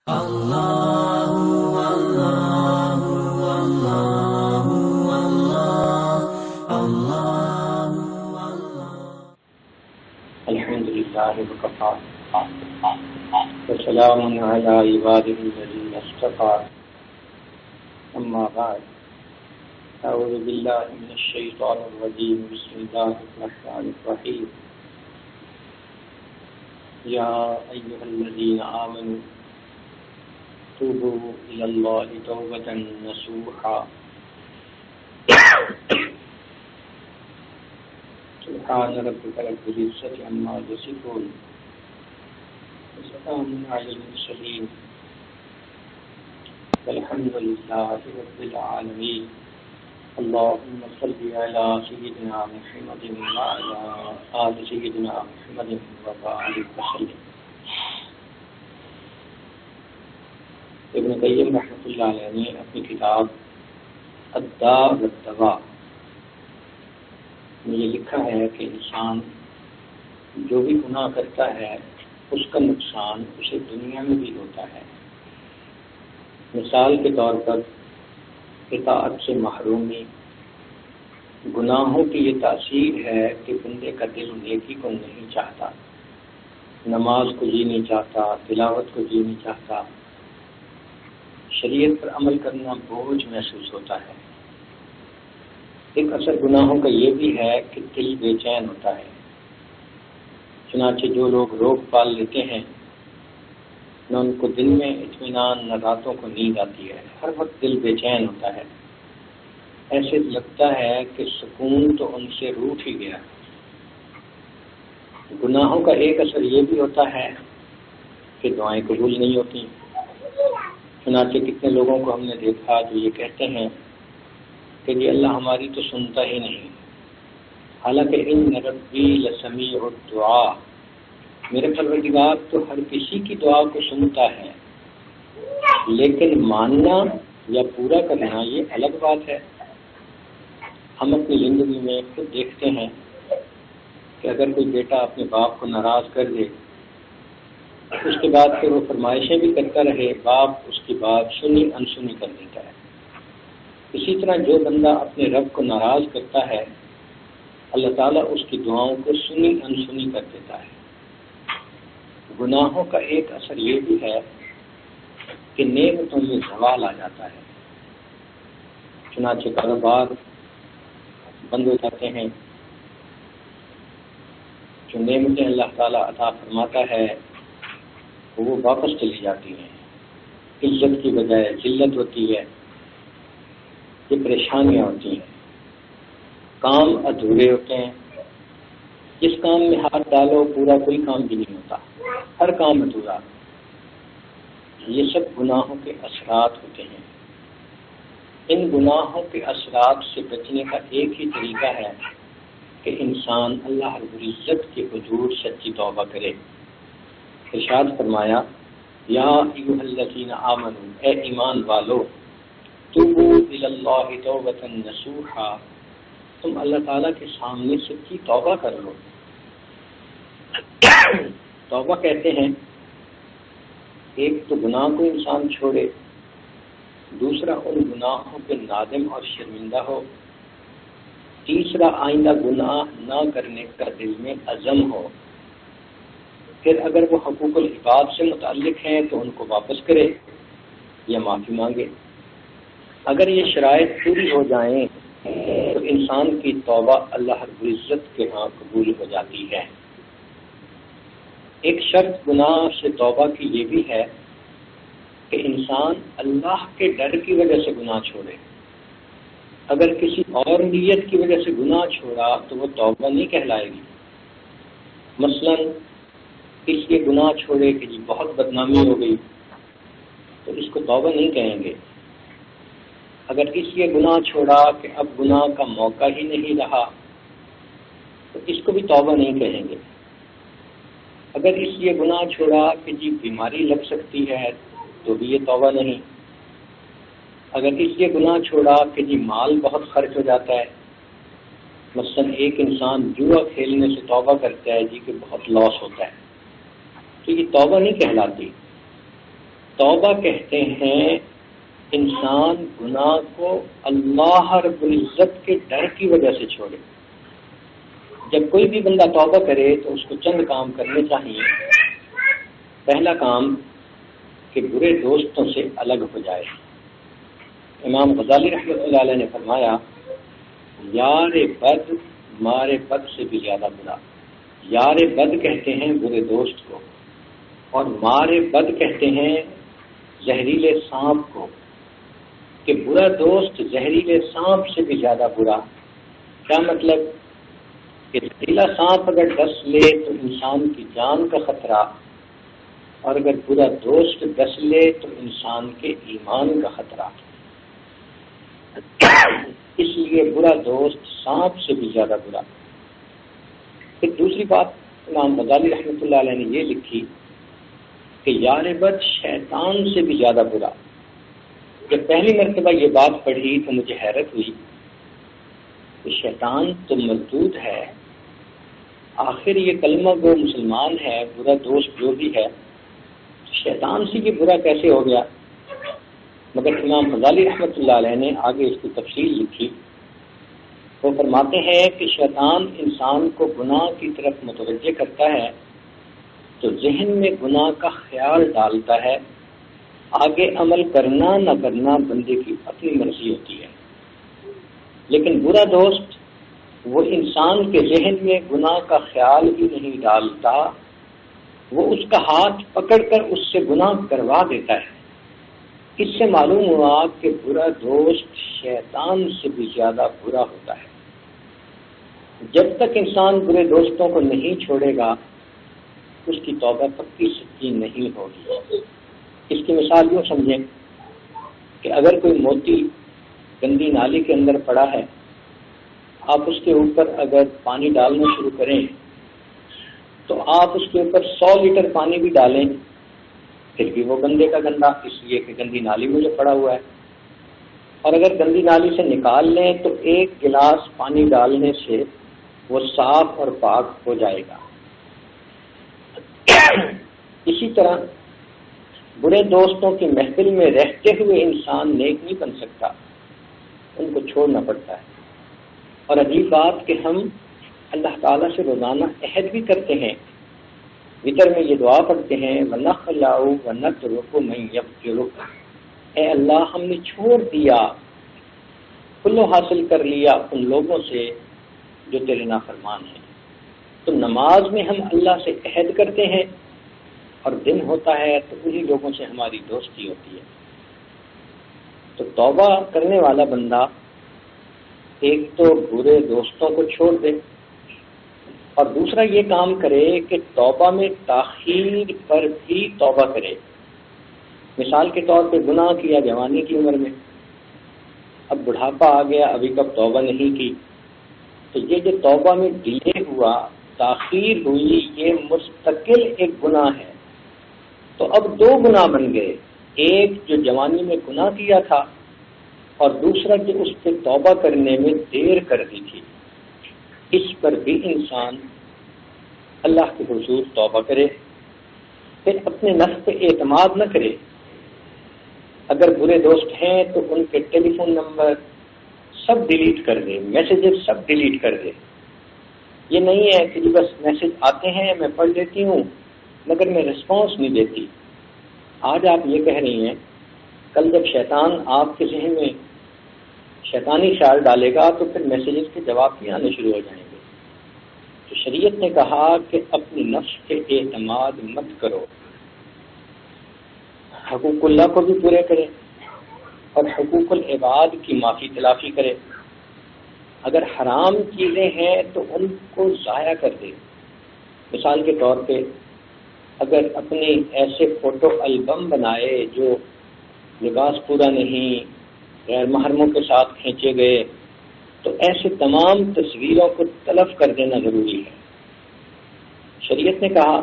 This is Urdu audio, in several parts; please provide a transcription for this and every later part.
الحمد لله وكفى وسلام على عباده الذين اصطفى أما بعد أعوذ بالله من الشيطان الرجيم بسم الله الرحمن الرحيم يا أيها الذين آمنوا توبوا إلى الله توبة نصوحا سبحان ربك رب العزة عما يصفون وسلام على المرسلين والحمد لله رب العالمين اللهم صل على سيدنا محمد وعلى آل سيدنا محمد وبارك وسلم. ابن قیم رحمۃ اللہ علیہ نے اپنی کتاب الداء والدواء میں یہ لکھا ہے کہ انسان جو بھی گناہ کرتا ہے اس کا نقصان اسے دنیا میں بھی ہوتا ہے. مثال کے طور پر اطاعت سے محرومی، گناہوں کی یہ تاثیر ہے کہ بندے کا دل نیکی کو نہیں چاہتا، نماز کو جی نہیں چاہتا، تلاوت کو جی نہیں چاہتا، شریعت پر عمل کرنا بوجھ محسوس ہوتا ہے. ایک اثر گناہوں کا یہ بھی ہے کہ دل بے چین ہوتا ہے. چنانچہ جو لوگ روک پال لیتے ہیں نہ ان کو دن میں اطمینان نہ راتوں کو نیند آتی ہے، ہر وقت دل بے چین ہوتا ہے، ایسے لگتا ہے کہ سکون تو ان سے روٹ ہی گیا. گناہوں کا ایک اثر یہ بھی ہوتا ہے کہ دعائیں قبول نہیں ہوتی. چنانچہ کتنے لوگوں کو ہم نے دیکھا جو یہ کہتے ہیں کہ جی اللہ ہماری تو سنتا ہی نہیں، حالانکہ ان ربی لسمیع الدعاء، میرے پروردگار تو ہر کسی کی دعا کو سنتا ہے، لیکن ماننا یا پورا کرنا یہ الگ بات ہے. ہم اپنی زندگی میں خود دیکھتے ہیں کہ اگر کوئی بیٹا اپنے باپ کو ناراض کر دے، اس کے بعد پھر وہ فرمائشیں بھی کرتا رہے، باپ اس کی بات سنی انسنی کر دیتا ہے. اسی طرح جو بندہ اپنے رب کو ناراض کرتا ہے اللہ تعالیٰ اس کی دعاؤں کو سنی انسنی کر دیتا ہے. گناہوں کا ایک اثر یہ بھی ہے کہ نعمتوں میں زوال آ جاتا ہے. چنانچہ کاروبار بند ہو جاتے ہیں، جو نعمتیں اللہ تعالیٰ عطا فرماتا ہے وہ واپس چلی جاتی ہیں، عزت کی بجائے ذلت ہوتی ہے، یہ پریشانیاں ہوتی ہیں، کام ادھورے ہوتے ہیں. جس کام میں ہاتھ ڈالو پورا کوئی کام بھی نہیں ہوتا، ہر کام ادھورا. یہ سب گناہوں کے اثرات ہوتے ہیں. ان گناہوں کے اثرات سے بچنے کا ایک ہی طریقہ ہے کہ انسان اللہ رب العزت کے حضور سچی توبہ کرے. ارشاد فرمایا یا ایھا الذین آمنوا، اے ایمان والو، توبوا الی اللہ توبۃ نصوحا، تم اللہ تعالیٰ کے سامنے سچی توبہ کر لو. توبہ کہتے ہیں ایک تو گناہ کو انسان چھوڑے، دوسرا ان گناہوں پہ نادم اور شرمندہ ہو، تیسرا آئندہ گناہ نہ کرنے کا دل میں عزم ہو، پھر اگر وہ حقوق العباد سے متعلق ہیں تو ان کو واپس کرے یا معافی مانگے. اگر یہ شرائط پوری ہو جائیں تو انسان کی توبہ اللہ رب العزت کے ہاں قبول ہو جاتی ہے. ایک شرط گناہ سے توبہ کی یہ بھی ہے کہ انسان اللہ کے ڈر کی وجہ سے گناہ چھوڑے. اگر کسی اور نیت کی وجہ سے گناہ چھوڑا تو وہ توبہ نہیں کہلائے گی. مثلا اس لیے گناہ چھوڑے کہ جی بہت بدنامی ہو گئی تو اس کو توبہ نہیں کہیں گے. اگر اس لیے گناہ چھوڑا کہ اب گناہ کا موقع ہی نہیں رہا تو اس کو بھی توبہ نہیں کہیں گے. اگر اس لیے گناہ چھوڑا کہ جی بیماری لگ سکتی ہے تو بھی یہ توبہ نہیں. اگر اس لیے گناہ چھوڑا کہ جی مال بہت خرچ ہو جاتا ہے، مثلا ایک انسان جوا کھیلنے سے توبہ کرتا ہے جی کہ بہت لاس ہوتا ہے، تو یہ توبہ نہیں کہلاتی. توبہ کہتے ہیں انسان گناہ کو اللہ رب العزت کے ڈر کی وجہ سے چھوڑے۔ جب کوئی بھی بندہ توبہ کرے تو اس کو چند کام کرنے چاہیے۔ پہلا کام کہ برے دوستوں سے الگ ہو جائے۔ امام غزالی رحمۃ اللہ علیہ نے فرمایا، یار بد مارے بد سے بھی زیادہ برا۔ یار بد کہتے ہیں برے دوست کو، اور مارے بد کہتے ہیں زہریلے سانپ کو، کہ برا دوست زہریلے سانپ سے بھی زیادہ برا۔ کیا مطلب؟ کہ زہریلا سانپ اگر ڈس لے تو انسان کی جان کا خطرہ، اور اگر برا دوست ڈس لے تو انسان کے ایمان کا خطرہ۔ اس لیے برا دوست سانپ سے بھی زیادہ برا۔ پھر دوسری بات امام غزالی رحمۃ اللہ علیہ نے یہ لکھی کہ یار بد شیطان سے بھی زیادہ برا۔ جب پہلی مرتبہ یہ بات پڑھی تو مجھے حیرت ہوئی کہ شیطان تو مردود ہے، آخر یہ کلمہ گو مسلمان ہے، برا دوست جو بھی ہے، شیطان سے یہ برا کیسے ہو گیا؟ مگر امام غزالی رحمۃ اللہ علیہ نے آگے اس کی تفصیل لکھی۔ وہ فرماتے ہیں کہ شیطان انسان کو گناہ کی طرف متوجہ کرتا ہے تو ذہن میں گناہ کا خیال ڈالتا ہے، آگے عمل کرنا نہ کرنا بندے کی اپنی مرضی ہوتی ہے۔ لیکن برا دوست وہ انسان کے ذہن میں گناہ کا خیال ہی نہیں ڈالتا، وہ اس کا ہاتھ پکڑ کر اس سے گناہ کروا دیتا ہے۔ اس سے معلوم ہوا کہ برا دوست شیطان سے بھی زیادہ برا ہوتا ہے۔ جب تک انسان برے دوستوں کو نہیں چھوڑے گا اس کی توبہ پکی سچی نہیں ہوگی۔ اس کی مثال یوں سمجھیں کہ اگر کوئی موتی گندی نالی کے اندر پڑا ہے، آپ اس کے اوپر اگر پانی ڈالنا شروع کریں تو آپ اس کے اوپر 100 لیٹر پانی بھی ڈالیں پھر بھی وہ گندے کا گندا، اس لیے کہ گندی نالی میں جو پڑا ہوا ہے۔ اور اگر گندی نالی سے نکال لیں تو 1 گلاس پانی ڈالنے سے وہ صاف اور پاک ہو جائے گا۔ اسی طرح برے دوستوں کی محفل میں رہتے ہوئے انسان نیک نہیں بن سکتا، ان کو چھوڑنا پڑتا ہے۔ اور عجیب بات کہ ہم اللہ تعالیٰ سے روزانہ عہد بھی کرتے ہیں، وتر میں یہ دعا پڑھتے ہیں، وَنَخْلَعُ وَنَتْرُكُ مَن يَفْجُرُكَ، اے اللہ ہم نے چھوڑ دیا، کھلو حاصل کر لیا ان لوگوں سے جو تیرے نافرمان ہیں۔ تو نماز میں ہم اللہ سے عہد کرتے ہیں اور دن ہوتا ہے تو انہی لوگوں سے ہماری دوستی ہوتی ہے۔ تو توبہ کرنے والا بندہ ایک تو برے دوستوں کو چھوڑ دے، اور دوسرا یہ کام کرے کہ توبہ میں تاخیر پر بھی توبہ کرے۔ مثال کے طور پہ گناہ کیا جوانی کی عمر میں، اب بڑھاپا آ گیا، ابھی تک توبہ نہیں کی، تو یہ جو توبہ میں ڈیلے ہوا، تاخیر ہوئی، یہ مستقل ایک گناہ ہے۔ تو اب 2 گناہ بن گئے، ایک جو جوانی میں گناہ کیا تھا اور دوسرا جو اس پہ توبہ کرنے میں دیر کر دی تھی۔ اس پر بھی انسان اللہ کے حضور توبہ کرے، پھر اپنے نفس پہ اعتماد نہ کرے۔ اگر برے دوست ہیں تو ان کے ٹیلی فون نمبر سب ڈیلیٹ کر دے، میسیجز سب ڈیلیٹ کر دے۔ یہ نہیں ہے کہ بس میسیج آتے ہیں میں پڑھ لیتی ہوں مگر میں رسپانس نہیں دیتی۔ آج آپ یہ کہہ رہی ہیں، کل جب شیطان آپ کے ذہن میں شیطانی خیال ڈالے گا تو پھر میسیجز کے جواب بھی آنے شروع ہو جائیں گے۔ تو شریعت نے کہا کہ اپنی نفس پہ اعتماد مت کرو، حقوق اللہ کو بھی پورے کرے اور حقوق العباد کی معافی تلافی کرے۔ اگر حرام چیزیں ہیں تو ان کو ضائع کر دے۔ مثال کے طور پہ اگر اپنے ایسے فوٹو البم بنائے جو لباس پورا نہیں، غیر محرموں کے ساتھ کھینچے گئے، تو ایسے تمام تصویروں کو تلف کر دینا ضروری ہے۔ شریعت نے کہا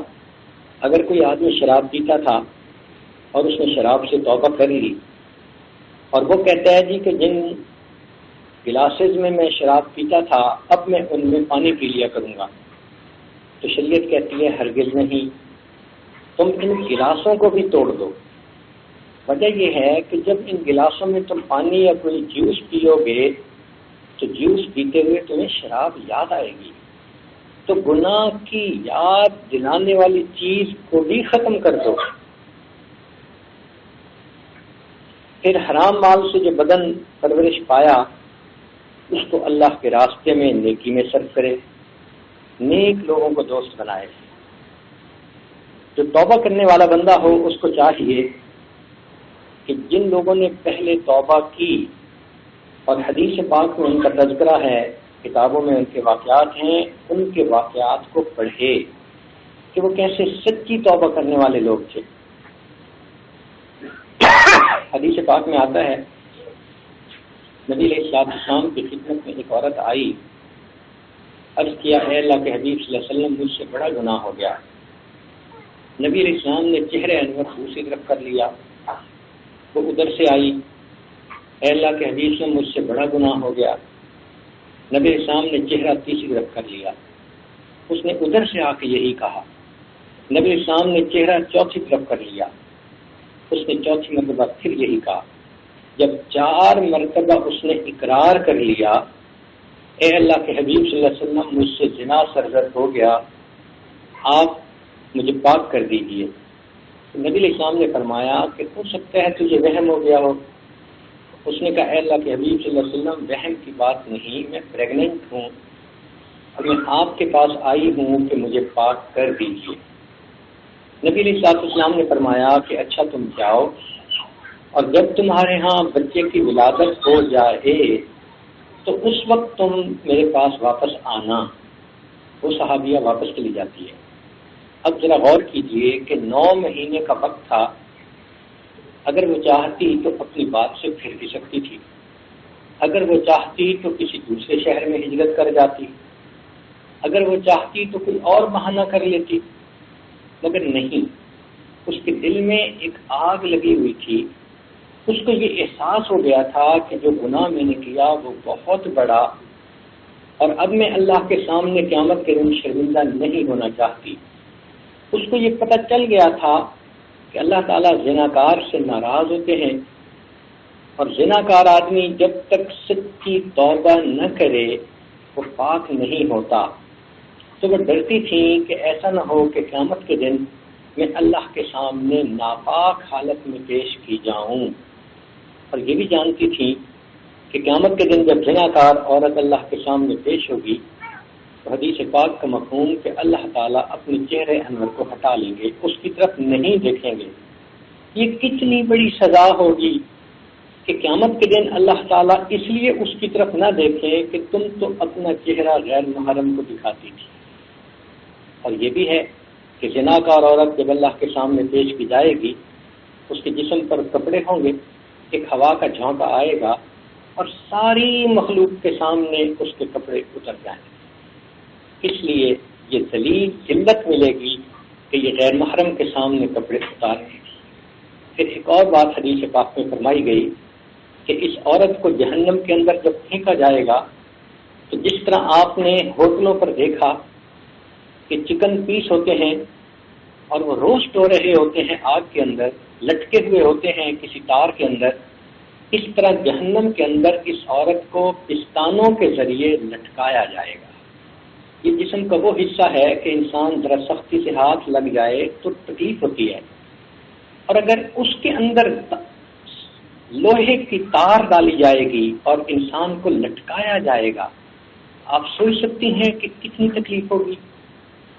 اگر کوئی آدمی شراب پیتا تھا اور اس نے شراب سے توبہ کر لی اور وہ کہتا ہے جی کہ جن گلاسز میں میں شراب پیتا تھا اب میں ان میں پانی پی لیا کروں گا، تو شریعت کہتی ہے ہرگز نہیں، تم ان گلاسوں کو بھی توڑ دو، وجہ یہ ہے کہ جب ان گلاسوں میں تم پانی یا کوئی جوس پیو گے تو جوس پیتے ہوئے تمہیں شراب یاد آئے گی، تو گناہ کی یاد دلانے والی چیز کو بھی ختم کر دو۔ پھر حرام مال سے جو بدن پرورش پایا اس کو اللہ کے راستے میں نیکی میں صرف کرے، نیک لوگوں کو دوست بنائے۔ جو توبہ کرنے والا بندہ ہو اس کو چاہیے کہ جن لوگوں نے پہلے توبہ کی اور حدیث پاک میں ان کا تذکرہ ہے، کتابوں میں ان کے واقعات ہیں، ان کے واقعات کو پڑھے کہ وہ کیسے سچی توبہ کرنے والے لوگ تھے۔ حدیث پاک میں آتا ہے نبی علیہ السلام کی خدمت میں ایک عورت آئی، عرض کیا اے اللہ کے حبیب صلی اللہ علیہ وسلم مجھ سے بڑا گناہ ہو گیا۔ نبی علیہ السلام نے چہرے انور دوسری طرف کر لیا، وہ ادھر سے آئی، اے اللہ کے حبیب سے مجھ سے بڑا گناہ ہو گیا۔ نبی علیہ السلام نے چہرہ تیسری طرف کر لیا، اس نے ادھر سے آ کے یہی کہا۔ نبی علیہ السلام نے چہرہ چوتھی طرف کر لیا، اس نے چوتھی مرتبہ پھر یہی کہا۔ جب 4 مرتبہ اس نے اقرار کر لیا اے اللہ کے حبیب صلی اللہ علیہ وسلم مجھ سے زنا سرزد ہو گیا، آپ مجھے پاک کر دیجیے۔ نبی علیہ السلام نے فرمایا کہ ہو سکتا ہے تجھے وہم ہو گیا ہو۔ اس نے کہا اے اللہ کے حبیب صلی اللہ علیہ وسلم وہم کی بات نہیں، میں پریگننٹ ہوں اور میں آپ کے پاس آئی ہوں کہ مجھے پاک کر دیجیے۔ نبی علیہ السلام نے فرمایا کہ اچھا تم جاؤ اور جب تمہارے ہاں بچے کی ولادت ہو جائے تو اس وقت تم میرے پاس واپس آنا۔ وہ صحابیہ واپس چلی جاتی ہے۔ اب ذرا غور کیجئے کہ 9 مہینے کا وقت تھا، اگر وہ چاہتی تو اپنی بات سے پھر بھی سکتی تھی، اگر وہ چاہتی تو کسی دوسرے شہر میں ہجرت کر جاتی، اگر وہ چاہتی تو کوئی اور بہانہ کر لیتی، مگر نہیں، اس کے دل میں ایک آگ لگی ہوئی تھی۔ اس کو یہ احساس ہو گیا تھا کہ جو گناہ میں نے کیا وہ بہت بڑا، اور اب میں اللہ کے سامنے قیامت کے دن شرمندہ نہیں ہونا چاہتی۔ اس کو یہ پتہ چل گیا تھا کہ اللہ تعالیٰ زناکار سے ناراض ہوتے ہیں، اور زناکار آدمی جب تک سچی توبہ نہ کرے وہ پاک نہیں ہوتا۔ تو وہ ڈرتی تھی کہ ایسا نہ ہو کہ قیامت کے دن میں اللہ کے سامنے ناپاک حالت میں پیش کی جاؤں، اور یہ بھی جانتی تھی کہ قیامت کے دن جب زناکار عورت اللہ کے سامنے پیش ہوگی تو حدیث پاک کا مفہوم کہ اللہ تعالیٰ اپنے چہرے انور کو ہٹا لیں گے، اس کی طرف نہیں دیکھیں گے۔ یہ کتنی بڑی سزا ہوگی کہ قیامت کے دن اللہ تعالیٰ اس لیے اس کی طرف نہ دیکھے کہ تم تو اپنا چہرہ غیر محرم کو دکھاتی تھی۔ اور یہ بھی ہے کہ زناکار عورت جب اللہ کے سامنے پیش کی جائے گی اس کے جسم پر کپڑے ہوں گے، ایک ہوا کا جھونکا آئے گا اور ساری مخلوق کے سامنے اس کے کپڑے اتر جائیں گے۔ اس لیے یہ ذلیل ذلت ملے گی کہ یہ غیر محرم کے سامنے کپڑے اتارے گی۔ پھر ایک اور بات حدیث پاک میں فرمائی گئی کہ اس عورت کو جہنم کے اندر جب پھینکا جائے گا تو جس طرح آپ نے ہوٹلوں پر دیکھا کہ چکن پیس ہوتے ہیں اور وہ روسٹ ہو رہے ہوتے ہیں آگ کے اندر، لٹکے ہوئے ہوتے ہیں کسی تار کے اندر، اس طرح جہنم کے اندر اس عورت کو پستانوں کے ذریعے لٹکایا جائے گا۔ یہ جسم کا وہ حصہ ہے کہ انسان ذرا سختی سے ہاتھ لگ جائے تو تکلیف ہوتی ہے، اور اگر اس کے اندر لوہے کی تار ڈالی جائے گی اور انسان کو لٹکایا جائے گا، آپ سوچ سکتی ہیں کہ کتنی تکلیف ہوگی۔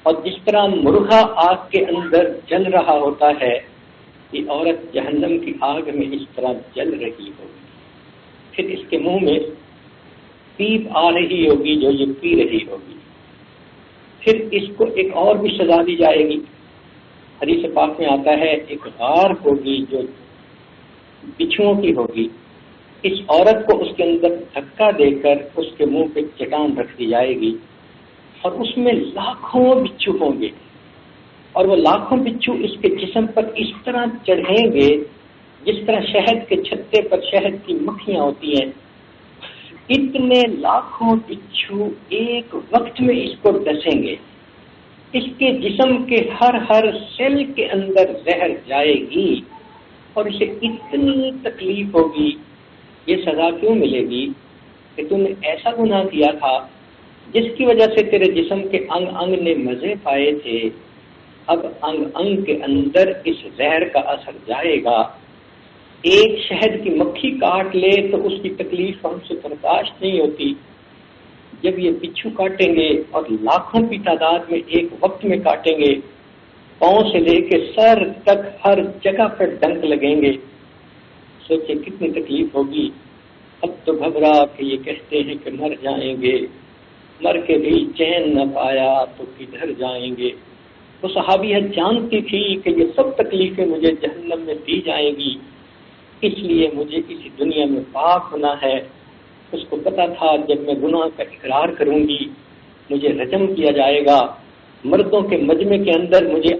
اور جس طرح مرغا آگ کے اندر جل رہا ہوتا ہے، یہ عورت جہنم کی آگ میں اس طرح جل رہی ہوگی۔ پھر اس کے منہ میں پیپ آ رہی ہوگی جو یہ پی رہی ہوگی۔ پھر اس کو ایک اور بھی سزا دی جائے گی۔ حدیث پاک میں آتا ہے ایک غار ہوگی جو بچھوؤں کی ہوگی، اس عورت کو اس کے اندر دھکا دے کر اس کے منہ پہ چٹان رکھ دی جائے گی، اور اس میں لاکھوں بچھو ہوں گے، اور وہ لاکھوں بچھو اس کے جسم پر اس طرح چڑھیں گے جس طرح شہد کے چھتے پر شہد کی مکھیاں ہوتی ہیں۔ اتنے لاکھوں بچھو ایک وقت میں اس کو ڈسیں گے، اس کے جسم کے ہر سیل کے اندر زہر جائے گی، اور اسے اتنی تکلیف ہوگی، یہ سزا کیوں ملے گی کہ تم نے ایسا گناہ کیا تھا جس کی وجہ سے تیرے جسم کے انگ انگ نے مزے پائے تھے، اب انگ انگ کے اندر اس زہر کا اثر جائے گا۔ ایک شہد کی مکھی کاٹ لے تو اس کی تکلیف ہم سے برداشت نہیں ہوتی، جب یہ بچھو کاٹیں گے اور لاکھوں کی تعداد میں ایک وقت میں کاٹیں گے، پاؤں سے لے کے سر تک ہر جگہ پر ڈنک لگیں گے، سوچے کتنی تکلیف ہوگی۔ اب تو گھبرا کہ یہ کہتے ہیں کہ مر جائیں گے، مر کے بھی چین نہ پایا تو کدھر جائیں گے۔ وہ صحابیہ جانتی تھی کہ یہ سب تکلیفیں مجھے جہنم میں دی جائیں گی، اس لیے مجھے اسی دنیا میں پاک ہونا ہے۔ اس کو پتا تھا جب میں گناہ کا اقرار کروں گی مجھے رجم کیا جائے گا، مردوں کے مجمع کے اندر مجھے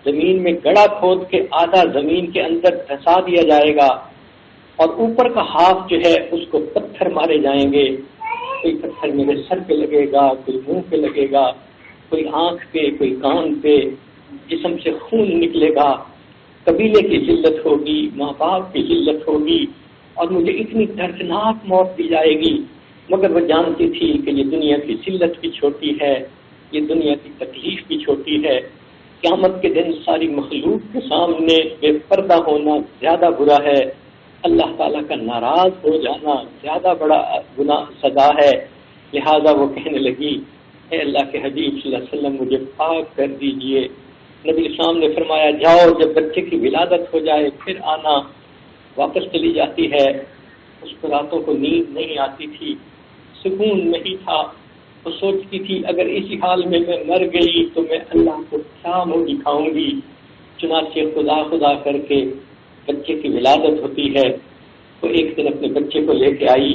زمین میں گڑھا کھود کے آدھا زمین کے اندر دھسا دیا جائے گا، اور اوپر کا ہاتھ جو ہے اس کو پتھر مارے جائیں گے، کوئی پتھر میرے سر پہ لگے گا، کوئی منہ پہ لگے گا، کوئی آنکھ پہ، کوئی کان پہ، جسم سے خون نکلے گا، قبیلے کی ذلت ہوگی، ماں باپ کی ذلت ہوگی، اور مجھے اتنی دردناک موت دی جائے گی۔ مگر وہ جانتی تھی کہ یہ دنیا کی ذلت بھی چھوٹی ہے، یہ دنیا کی تکلیف بھی چھوٹی ہے، قیامت کے دن ساری مخلوق کے سامنے بے پردہ ہونا زیادہ برا ہے، اللہ تعالیٰ کا ناراض ہو جانا زیادہ بڑا گناہ سزا ہے۔ لہذا وہ کہنے لگی، اے اللہ کے حبیب صلی اللہ علیہ وسلم مجھے پاک کر دیجئے۔ نبی اسلام نے فرمایا جاؤ جب بچے کی ولادت ہو جائے پھر آنا۔ واپس چلی جاتی ہے، اس کو راتوں کو نیند نہیں آتی تھی، سکون نہیں تھا، وہ سوچتی تھی اگر اسی حال میں مر گئی تو میں اللہ کو کیا منہ دکھاؤں گی۔ چنانچہ خدا خدا کر کے بچے کی ولادت ہوتی ہے، وہ ایک دن اپنے بچے کو لے کے آئی،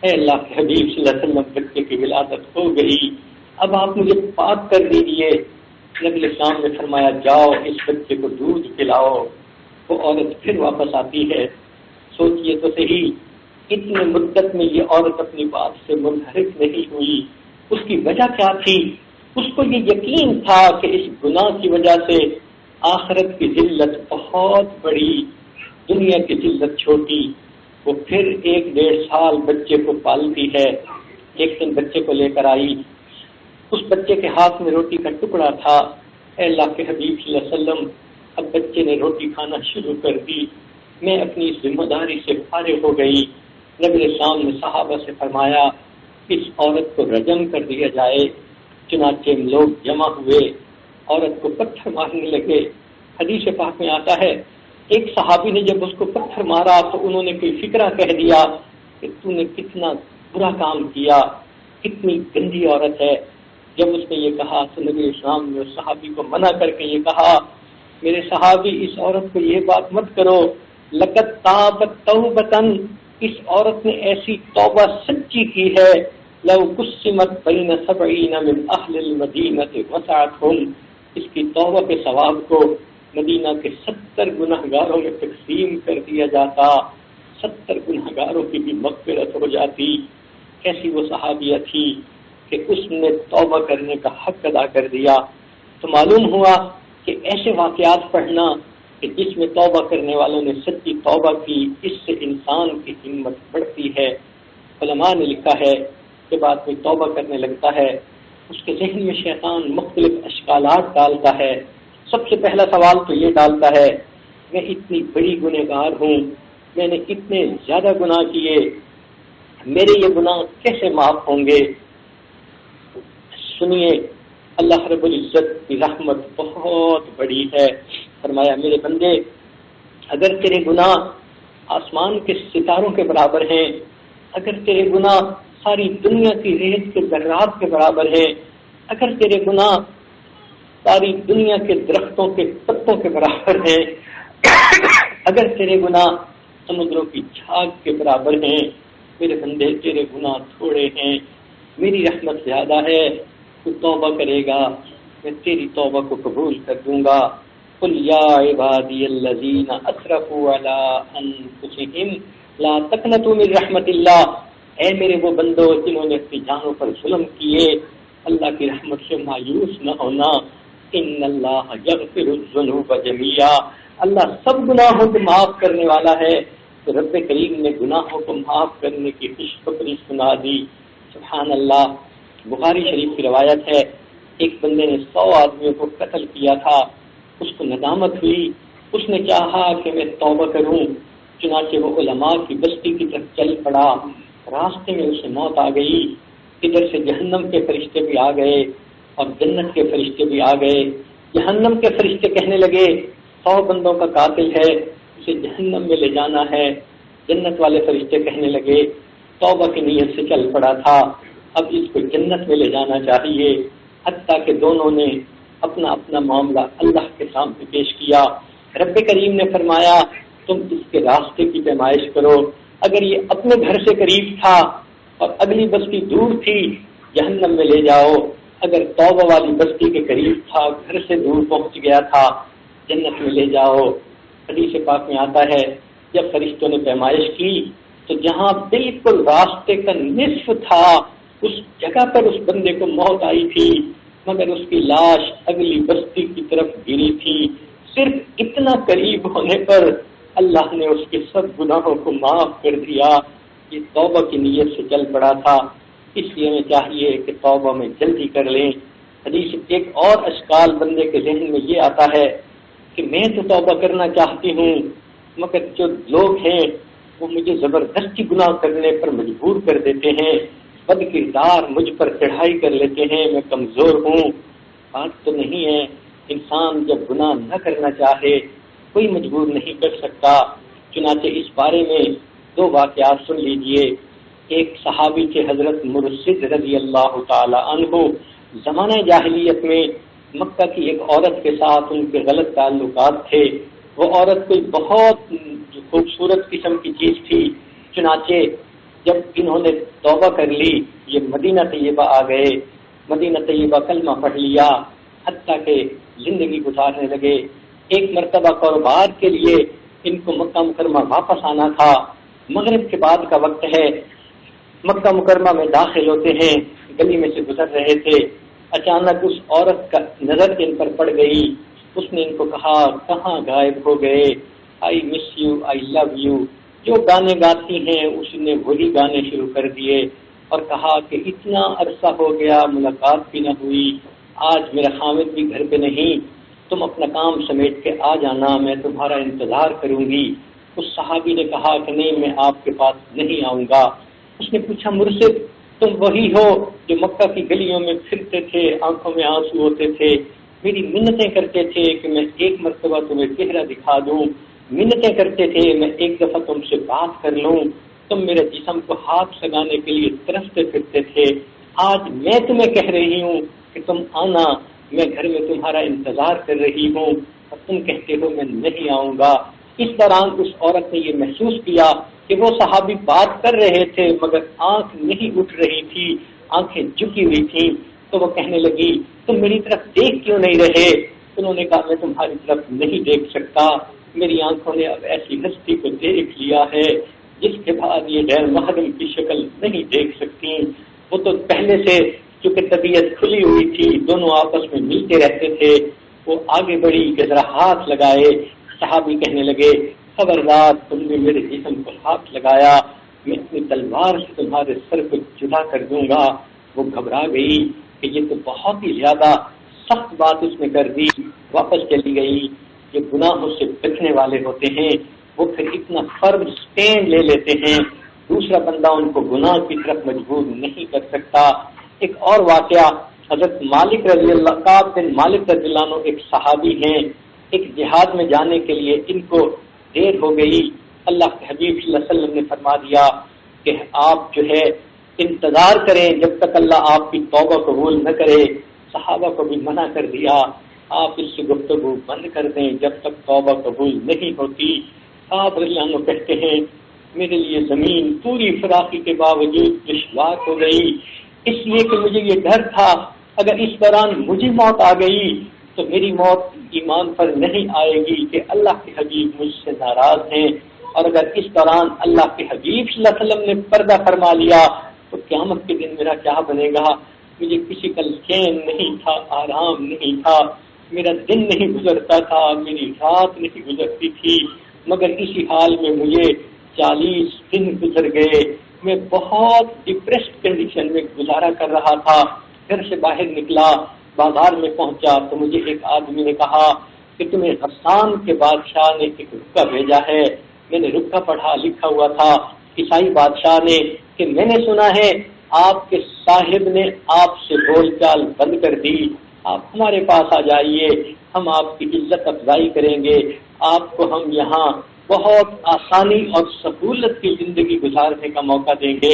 اے اللہ کے حبیب صلی اللہ علیہ وسلم بچے کی ولادت ہو گئی، اب آپ مجھے پاک کر دیجیے۔ نبی اسلام نے فرمایا جاؤ اس بچے کو دودھ پلاؤ۔ وہ عورت پھر واپس آتی ہے، سوچئے تو صحیح اتنے مدت میں یہ عورت اپنی بات سے منحرف نہیں ہوئی، اس کی وجہ کیا تھی؟ اس کو یہ یقین تھا کہ اس گناہ کی وجہ سے آخرت کی ذلت بہت بڑی، دنیا کی ذلت چھوٹی۔ وہ پھر 1.5 سال بچے کو پالتی ہے، ایک دن بچے کو لے کر آئی، اس بچے کے ہاتھ میں روٹی کا ٹکڑا تھا، اے اللہ کے حبیب صلی اللہ علیہ وسلم اب بچے نے روٹی کھانا شروع کر دی، میں اپنی ذمہ داری سے فارغ ہو گئی۔ نبی اسلام نے صحابہ سے فرمایا اس عورت کو رجم کر دیا جائے۔ چنانچہ لوگ جمع ہوئے، عورت کو پتھر مارنے لگے۔ حدیث پاک میں آتا ہے ایک صحابی نے جب اس کو پتھر مارا تو انہوں نے کوئی فکرہ کہہ دیا کہ تو نے کتنا برا کام کیا، کتنی گندی عورت ہے۔ جب اس نے یہ کہا تو نبی اسلام نے اس صحابی کو منع کر کے یہ کہا، میرے صحابی اس عورت کو یہ بات مت کرو، لقد تابت توبتن، اس عورت نے ایسی توبہ سچی کی ہے، لو قسمت بین 70 من اہل المدینہ وسعتهم، اس کی توبہ کے ثواب کو مدینہ کے 70 گنہگاروں میں تقسیم کر دیا جاتا، 70 گنہگاروں کی بھی مغفرت ہو جاتی۔ کیسی وہ صحابیہ تھی کہ اس نے توبہ کرنے کا حق ادا کر دیا۔ تو معلوم ہوا کہ ایسے واقعات پڑھنا کہ جس میں توبہ کرنے والوں نے سچی توبہ کی، اس سے انسان کی ہمت بڑھتی ہے۔ علماء نے لکھا ہے کہ بعد میں توبہ کرنے لگتا ہے اس کے ذہن میں شیطان مختلف اشکالات ڈالتا ہے۔ سب سے پہلا سوال تو یہ ڈالتا ہے میں اتنی بڑی گنہگار ہوں، میں نے اتنے زیادہ گناہ کیے، میرے یہ گناہ کیسے معاف ہوں گے؟ سنیے اللہ رب العزت کی رحمت بہت بڑی ہے۔ فرمایا میرے بندے اگر تیرے گناہ آسمان کے ستاروں کے برابر ہیں، اگر تیرے گناہ ساری دنیا کی ریت کے ذرات کے برابر ہیں، اگر تیرے گناہ ساری دنیا کے درختوں کے پتوں کے برابر ہیں، اگر تیرے گناہ سمندروں کی جھاگ کے برابر ہیں، میرے بندے تیرے گناہ تھوڑے ہیں، میری رحمت زیادہ ہے، تو توبہ کرے گا میں تیری توبہ کو قبول کر دوں گا۔ قل یا عبادی الذین اسرفوا علی انفسہم لا تقنطوا من رحمت اللہ، اے میرے وہ بندو جنہوں نے اپنی جانوں پر ظلم کیے، اللہ کی رحمت سے مایوس نہ ہونا۔ ان اللہ یغفر الذنوب جميعا، اللہ سب گناہوں کو معاف کرنے والا ہے، تو رب کریم نے گناہوں کو معاف کرنے کی خوشخبری سنا دی۔ سبحان اللہ۔ بخاری شریف کی روایت ہے، ایک بندے نے 100 آدمیوں کو قتل کیا تھا، اس کو ندامت ہوئی، اس نے چاہا کہ میں توبہ کروں، چنانچہ وہ علماء کی بستی کی طرف چل پڑا۔ راستے میں اسے موت آ گئی، ادھر سے جہنم کے فرشتے بھی آ گئے اور جنت کے فرشتے بھی آ گئے۔ جہنم کے فرشتے کہنے لگے 100 بندوں کا قاتل ہے، اسے جہنم میں لے جانا ہے۔ جنت والے فرشتے کہنے لگے توبہ کی نیت سے چل پڑا تھا، اب اس کو جنت میں لے جانا چاہیے۔ حتیٰ کہ دونوں نے اپنا اپنا معاملہ اللہ کے سامنے پیش کیا۔ رب کریم نے فرمایا تم اس کے راستے کی پیمائش کرو، اگر یہ اپنے گھر سے قریب تھا اور اگلی بستی دور تھی جہنم میں لے جاؤ، اگر توبہ والی بستی کے قریب تھا گھر سے دور پہنچ گیا تھا جنت میں لے جاؤ۔ حدیث پاک میں آتا ہے جب فرشتوں نے پیمائش کی تو جہاں بالکل راستے کا نصف تھا اس جگہ پر اس بندے کو موت آئی تھی، مگر اس کی لاش اگلی بستی کی طرف گری تھی۔ صرف اتنا قریب ہونے پر اللہ نے اس کے سب گناہوں کو معاف کر دیا۔ یہ توبہ کی نیت سے چل پڑا تھا، اس لیے ہمیں چاہیے کہ توبہ میں جلدی کر لیں۔ حدیث ایک اور اشکال بندے کے ذہن میں یہ آتا ہے کہ میں تو توبہ کرنا چاہتی ہوں مگر جو لوگ ہیں وہ مجھے زبردستی گناہ کرنے پر مجبور کر دیتے ہیں، بد کردار مجھ پر چڑھائی کر لیتے ہیں، میں کمزور ہوں۔ بات تو نہیں ہے، انسان جب گناہ نہ کرنا چاہے کوئی مجبور نہیں کر سکتا۔ چنانچہ اس بارے میں 2 واقعات سن لیجئے۔ ایک صحابی کے حضرت مرشد رضی اللہ تعالی عنہ، زمانہ جاہلیت میں مکہ کی ایک عورت کے ساتھ ان کے غلط تعلقات تھے۔ وہ عورت کوئی بہت خوبصورت قسم کی چیز تھی، چنانچہ جب انہوں نے توبہ کر لی یہ مدینہ طیبہ آ گئے، مدینہ طیبہ کلمہ پڑھ لیا، حتیٰ کہ زندگی گزارنے لگے۔ ایک مرتبہ کاروبار کے لیے ان کو مکہ مکرمہ واپس آنا تھا، مغرب کے بعد کا وقت ہے، مکہ مکرمہ میں داخل ہوتے ہیں، گلی میں سے گزر رہے تھے، اچانک اس عورت کا نظر ان پر پڑ گئی۔ اس نے ان کو کہا کہاں غائب ہو گئے، آئی miss you, I love you, جو گانے گاتی ہیں اس نے وہی گانے شروع کر دیے اور کہا کہ اتنا عرصہ ہو گیا ملاقات بھی نہ ہوئی، آج میرا خامد بھی گھر پہ نہیں، تم اپنا کام سمیٹ کے آ جانا، میں تمہارا انتظار کروں گی۔ اس صحابی نے کہا کہ نہیں میں آپ کے پاس نہیں آؤں گا۔ اس نے پوچھا مرشد تم وہی ہو جو مکہ کی گلیوں میں پھرتے تھے، آنکھوں میں آنسو ہوتے تھے، میری منتیں کرتے تھے کہ میں ایک مرتبہ تمہیں چہرہ دکھا دوں، منتیں کرتے تھے میں ایک دفعہ تم سے بات کر لوں، تم میرے جسم کو ہاتھ لگانے کے لیے ترستے پھرتے تھے، آج میں تمہیں کہہ رہی ہوں کہ تم آنا، میں گھر میں تمہارا انتظار کر رہی ہوں اور تم کہتے ہو میں نہیں آؤں گا۔ اس دوران اس عورت نے یہ محسوس کیا کہ وہ صحابی بات کر رہے تھے مگر آنکھ نہیں اٹھ رہی تھی، آنکھیں جھکی ہوئی تھیں، تو وہ کہنے لگی تم میری طرف دیکھ کیوں نہیں رہے؟ انہوں نے کہا میں تمہاری طرف نہیں دیکھ سکتا، میری آنکھوں نے اب ایسی ہستی کو دیکھ لیا ہے جس کے بعد یہ غیر محرم کی شکل نہیں دیکھ سکتی۔ وہ تو پہلے سے چونکہ طبیعت کھلی ہوئی تھی، دونوں آپس میں ملتے رہتے تھے، وہ آگے بڑھی کہ ذرا ہاتھ لگائے۔ صحابی کہنے لگے خبردار تم نے میرے جسم کو ہاتھ لگایا، میں اپنی تلوار سے تمہارے سر کو جدا کر دوں گا۔ وہ گھبرا گئی کہ یہ تو بہت ہی زیادہ سخت بات اس نے کر دی، واپس چلی گئی۔ جو گناہوں سے بچنے والے ہوتے ہیں وہ پھر اتنا فرم سٹینڈ لے لیتے ہیں، دوسرا بندہ ان کو گناہ کی طرف مجبور نہیں کر سکتا۔ ایک اور واقعہ حضرت مالک رضی اللہ کعب بن مالک رضی اللہ عنہ ایک صحابی ہیں، ایک جہاد میں جانے کے لیے ان کو دیر ہو گئی، اللہ کے حبیب صلی اللہ علیہ وسلم نے فرما دیا کہ آپ جو ہے انتظار کریں جب تک اللہ آپ کی توبہ قبول نہ کرے۔ صحابہ کو بھی منع کر دیا آپ اس سے گفتگو بند کر دیں جب تک توبہ قبول نہیں ہوتی۔ آپ رضی اللہ عنہ کہتے ہیں میرے لیے زمین پوری فراخی کے باوجود دشوار ہو گئی، اس لیے کہ مجھے یہ ڈر تھا اگر اس دوران مجھے موت آ گئی تو میری موت ایمان پر نہیں آئے گی کہ اللہ کے حبیب مجھ سے ناراض ہیں، اور اگر اس دوران اللہ کے حبیب صلی اللہ علیہ وسلم نے پردہ فرما لیا تو قیامت کے دن میرا کیا بنے گا؟ مجھے کسی کا چین نہیں تھا، آرام نہیں تھا۔ میرا دن نہیں گزرتا تھا، میری رات نہیں گزرتی تھی، مگر اسی حال میں مجھے 40 دن گزر گئے۔ میں بہت ڈپریسڈ کنڈیشن میں گزارا کر رہا تھا۔ گھر سے باہر نکلا، بازار میں پہنچا تو مجھے ایک آدمی نے کہا کہ تمہیں غسان کے بادشاہ نے ایک رکا بھیجا ہے۔ میں نے رکا پڑھا، لکھا ہوا تھا عیسائی بادشاہ نے کہ میں نے سنا ہے آپ کے صاحب نے آپ سے بول چال بند کر دی، آپ ہمارے پاس آ جائیے، ہم آپ کی عزت افزائی کریں گے، آپ کو ہم یہاں بہت آسانی اور سہولت کی زندگی گزارنے کا موقع دیں گے۔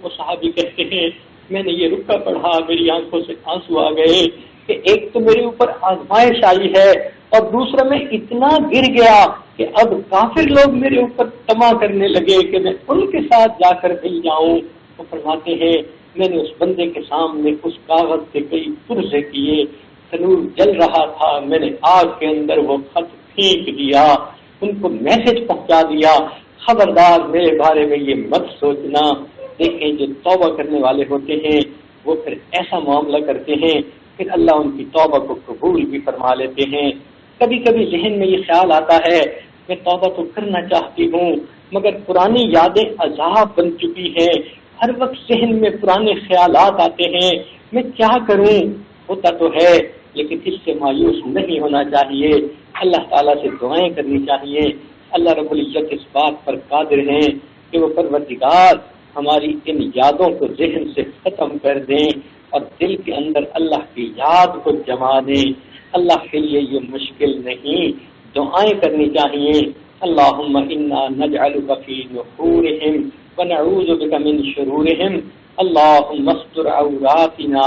وہ صحابی کہتے ہیں میں نے یہ رکا پڑھا، میری آنکھوں سے آنسو آ گئے کہ ایک تو میرے اوپر آزمائش آئی ہے اور دوسرا میں اتنا گر گیا کہ اب کافر لوگ میرے اوپر طمع کرنے لگے کہ میں ان کے ساتھ جا کر مل جاؤں۔ وہ فرماتے ہیں میں نے اس بندے کے سامنے اس کاغذ سے کئی پرزے کیے، تنور جل رہا تھا، میں نے آگ کے اندر وہ خط پھینک دیا، ان کو میسج پہنچا دیا، خبردار میرے بارے میں یہ مت سوچنا۔ دیکھیں جو توبہ کرنے والے ہوتے ہیں وہ پھر ایسا معاملہ کرتے ہیں پھر اللہ ان کی توبہ کو قبول بھی فرما لیتے ہیں۔ کبھی کبھی ذہن میں یہ خیال آتا ہے میں توبہ تو کرنا چاہتی ہوں مگر پرانی یادیں عذاب بن چکی ہیں، ہر وقت ذہن میں پرانے خیالات آتے ہیں، میں کیا کروں؟ ہوتا تو ہے لیکن اس سے مایوس نہیں ہونا چاہیے، اللہ تعالیٰ سے دعائیں کرنی چاہیے۔ اللہ رب العزت اس بات پر قادر ہیں کہ وہ پروردگار ہماری ان یادوں کو ذہن سے ختم کر دیں اور دل کے اندر اللہ کی یاد کو جما دیں۔ اللہ کے لیے یہ مشکل نہیں، دعائیں کرنی چاہیے۔ اللہم انا نجعلک فی نحورہم ونعوذ بک من شرورہم، اللہم استر عوراتنا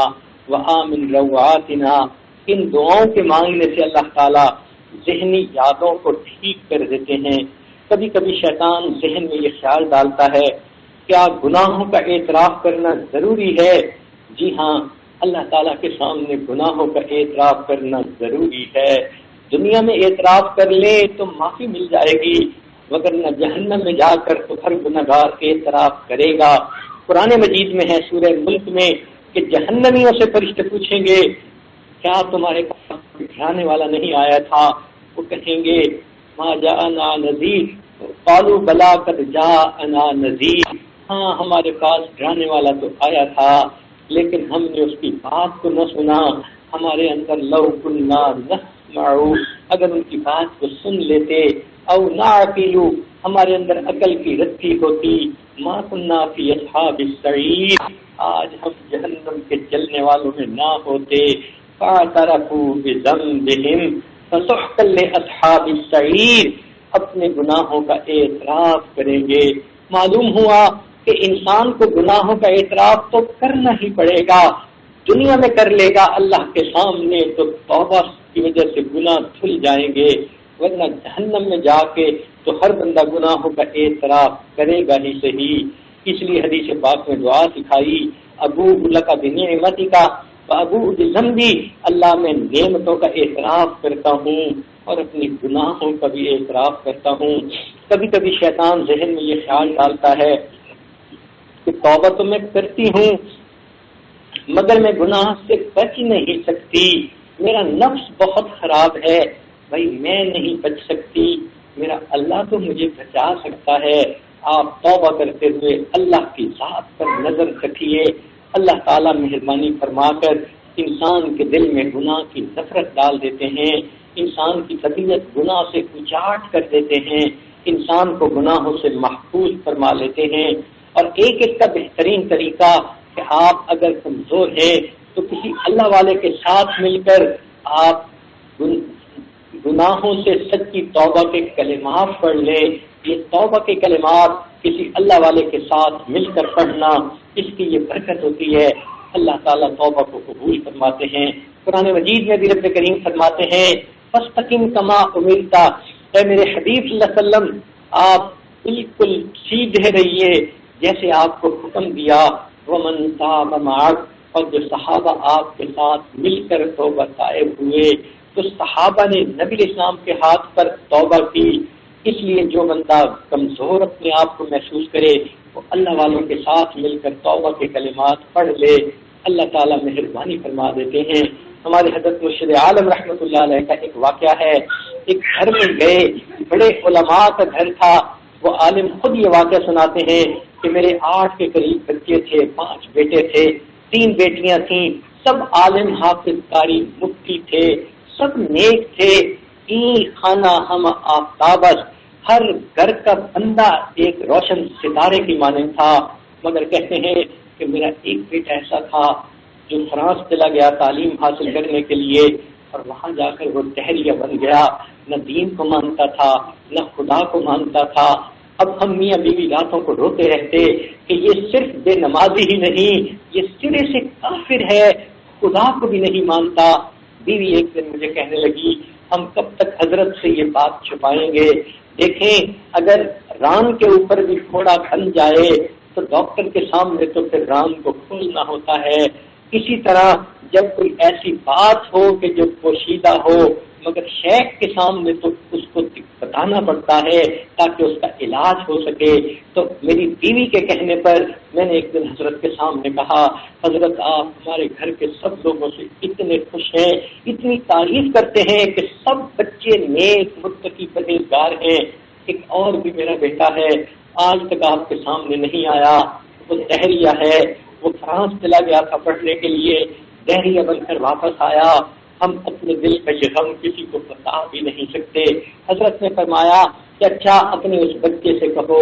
وآمن روعاتنا۔ ان دعاؤں کے مانگنے سے اللہ تعالیٰ ذہنی یادوں کو ٹھیک کر دیتے ہیں۔ کبھی کبھی شیطان ذہن میں یہ خیال ڈالتا ہے کیا گناہوں کا اعتراف کرنا ضروری ہے؟ جی ہاں، اللہ تعالیٰ کے سامنے گناہوں کا اعتراف کرنا ضروری ہے۔ دنیا میں اعتراف کر لے تو معافی مل جائے گی، وگرنہ جہنم میں جا کر تو ہر گنہگار اعتراف کرے گا۔ قرآن مجید میں ہے سورہ ملک میں کہ جہنمیوں سے فرشتے پوچھیں گے کیا تمہارے پاس ڈرانے والا نہیں آیا تھا؟ وہ کہیں گے ما جاءنا نذیر، قالوا بلا قد جاءنا نذیر، ہاں ہمارے پاس ڈرانے والا تو آیا تھا لیکن ہم نے اس کی بات کو نہ سنا۔ ہمارے اندر لو کنا نسمع، اگر ان کی بات کو سن لیتے، او نعقل، ہمارے اندر عقل کی رتی ہوتی، ما کنا فی اصحاب السعیر، آج ہم جہنم کے جلنے والوں میں نہ ہوتے۔ فاعترفوا بذنبہم فسحقا لاصحاب السعیر، اپنے گناہوں کا اعتراف کریں گے۔ معلوم ہوا کہ انسان کو گناہوں کا اعتراف تو کرنا ہی پڑے گا، دنیا میں کر لے گا اللہ کے سامنے تو توبہ کی وجہ سے گناہ دھل جائیں گے، ورنہ جہنم میں جا کے تو ہر بندہ گناہوں کا اعتراف کرے گا ہی صحیح۔ اس لیے حدیث پاک میں دعا سکھائی ابوء لک بنعمتک وابوء بذنبی، اللہ میں نعمتوں کا اعتراف کرتا ہوں اور اپنی گناہوں کا بھی اعتراف کرتا ہوں۔ کبھی کبھی شیطان ذہن میں یہ خیال ڈالتا ہے کہ توبہ تو میں کرتی ہوں مگر میں گناہ سے بچ نہیں سکتی، میرا نفس بہت خراب ہے، بھائی میں نہیں بچ سکتی، میرا اللہ تو مجھے بچا سکتا ہے۔ آپ توبہ کرتے ہوئے اللہ کی ذات پر نظر رکھیے، اللہ تعالیٰ مہربانی فرما کر انسان کے دل میں گناہ کی نفرت ڈال دیتے ہیں، انسان کی طبیعت گناہ سے اچاٹ کر دیتے ہیں، انسان کو گناہوں سے محفوظ فرما لیتے ہیں۔ اور ایک کا بہترین طریقہ کہ آپ اگر کمزور ہیں تو کسی اللہ والے کے ساتھ مل کر آپ گناہوں سے سچی توبہ کے کلمات پڑھ لیں۔ یہ توبہ کے کلمات کسی اللہ والے کے ساتھ مل کر پڑھنا، اس کی یہ برکت ہوتی ہے، اللہ تعالیٰ توبہ کو قبول فرماتے ہیں۔ قرآن مجید میں بھی رب کریم فرماتے ہیں فاستقم کما امرت، اے میرے حبیب صلی اللہ علیہ وسلم آپ بالکل سیدھے رہیے جیسے آپ کو حکم دیا۔ ومن تاب معک، اور جو صحابہ آپ کے ساتھ مل کر توبہ طائب ہوئے، تو صحابہ نے نبی اسلام کے ہاتھ پر توبہ کی۔ اس لیے جو بندہ کمزور اپنے آپ کو محسوس کرے وہ اللہ والوں کے ساتھ مل کر توبہ کے کلمات پڑھ لے، اللہ تعالیٰ مہربانی فرما دیتے ہیں۔ ہمارے حضرت مرشد عالم رحمۃ اللہ علیہ کا ایک واقعہ ہے. ایک گھر میں گئے، بڑے علماء کا گھر تھا. وہ عالم خود یہ واقعہ سناتے ہیں کہ میرے 8 کے قریب بچے تھے، 5 بیٹے تھے، 3 بیٹیاں تھیں. سب عالم حافظ قاری مفتی تھے، سب نیک تھے. خانہ ہم آفتابس، ہر گھر کا بندہ ایک روشن ستارے کی مانند تھا. مگر کہتے ہیں کہ میرا ایک بیٹا ایسا تھا جو فرانس چلا گیا تعلیم حاصل کرنے کے لیے، اور وہاں جا کر وہ دہریہ بن گیا. نہ دین کو مانتا تھا، نہ خدا کو مانتا تھا. اب ہم میاں بیوی راتوں کو روتے رہتے کہ یہ صرف بے نمازی ہی نہیں، یہ سرے سے کافر ہے، خدا کو بھی نہیں مانتا. بیوی ایک دن مجھے کہنے لگی ہم کب تک حضرت سے یہ بات چھپائیں گے؟ دیکھیں اگر ران کے اوپر بھی پھوڑا بن جائے تو ڈاکٹر کے سامنے تو پھر ران کو کھولنا ہوتا ہے. اسی طرح جب کوئی ایسی بات ہو کہ جو پوشیدہ ہو مگر شیخ کے سامنے تو اس کو بتانا پڑتا ہے تاکہ اس کا علاج ہو سکے. تو میری بیوی کے کہنے پر میں نے ایک دن حضرت کے سامنے کہا حضرت آپ ہمارے گھر کے سب لوگوں سے اتنے خوش ہیں، اتنی تعریف کرتے ہیں کہ سب بچے نیک متقی پرہیزگار ہیں. ایک اور بھی میرا بیٹا ہے، آج تک آپ کے سامنے نہیں آیا، وہ دہریہ ہے، وہ فرانس چلا گیا تھا پڑھنے کے لیے، دہریہ بن کر واپس آیا. ہم اپنے دل کا یہ غم کسی کو بتا بھی نہیں سکتے. حضرت نے فرمایا کہ اچھا اپنے اس بچے سے کہو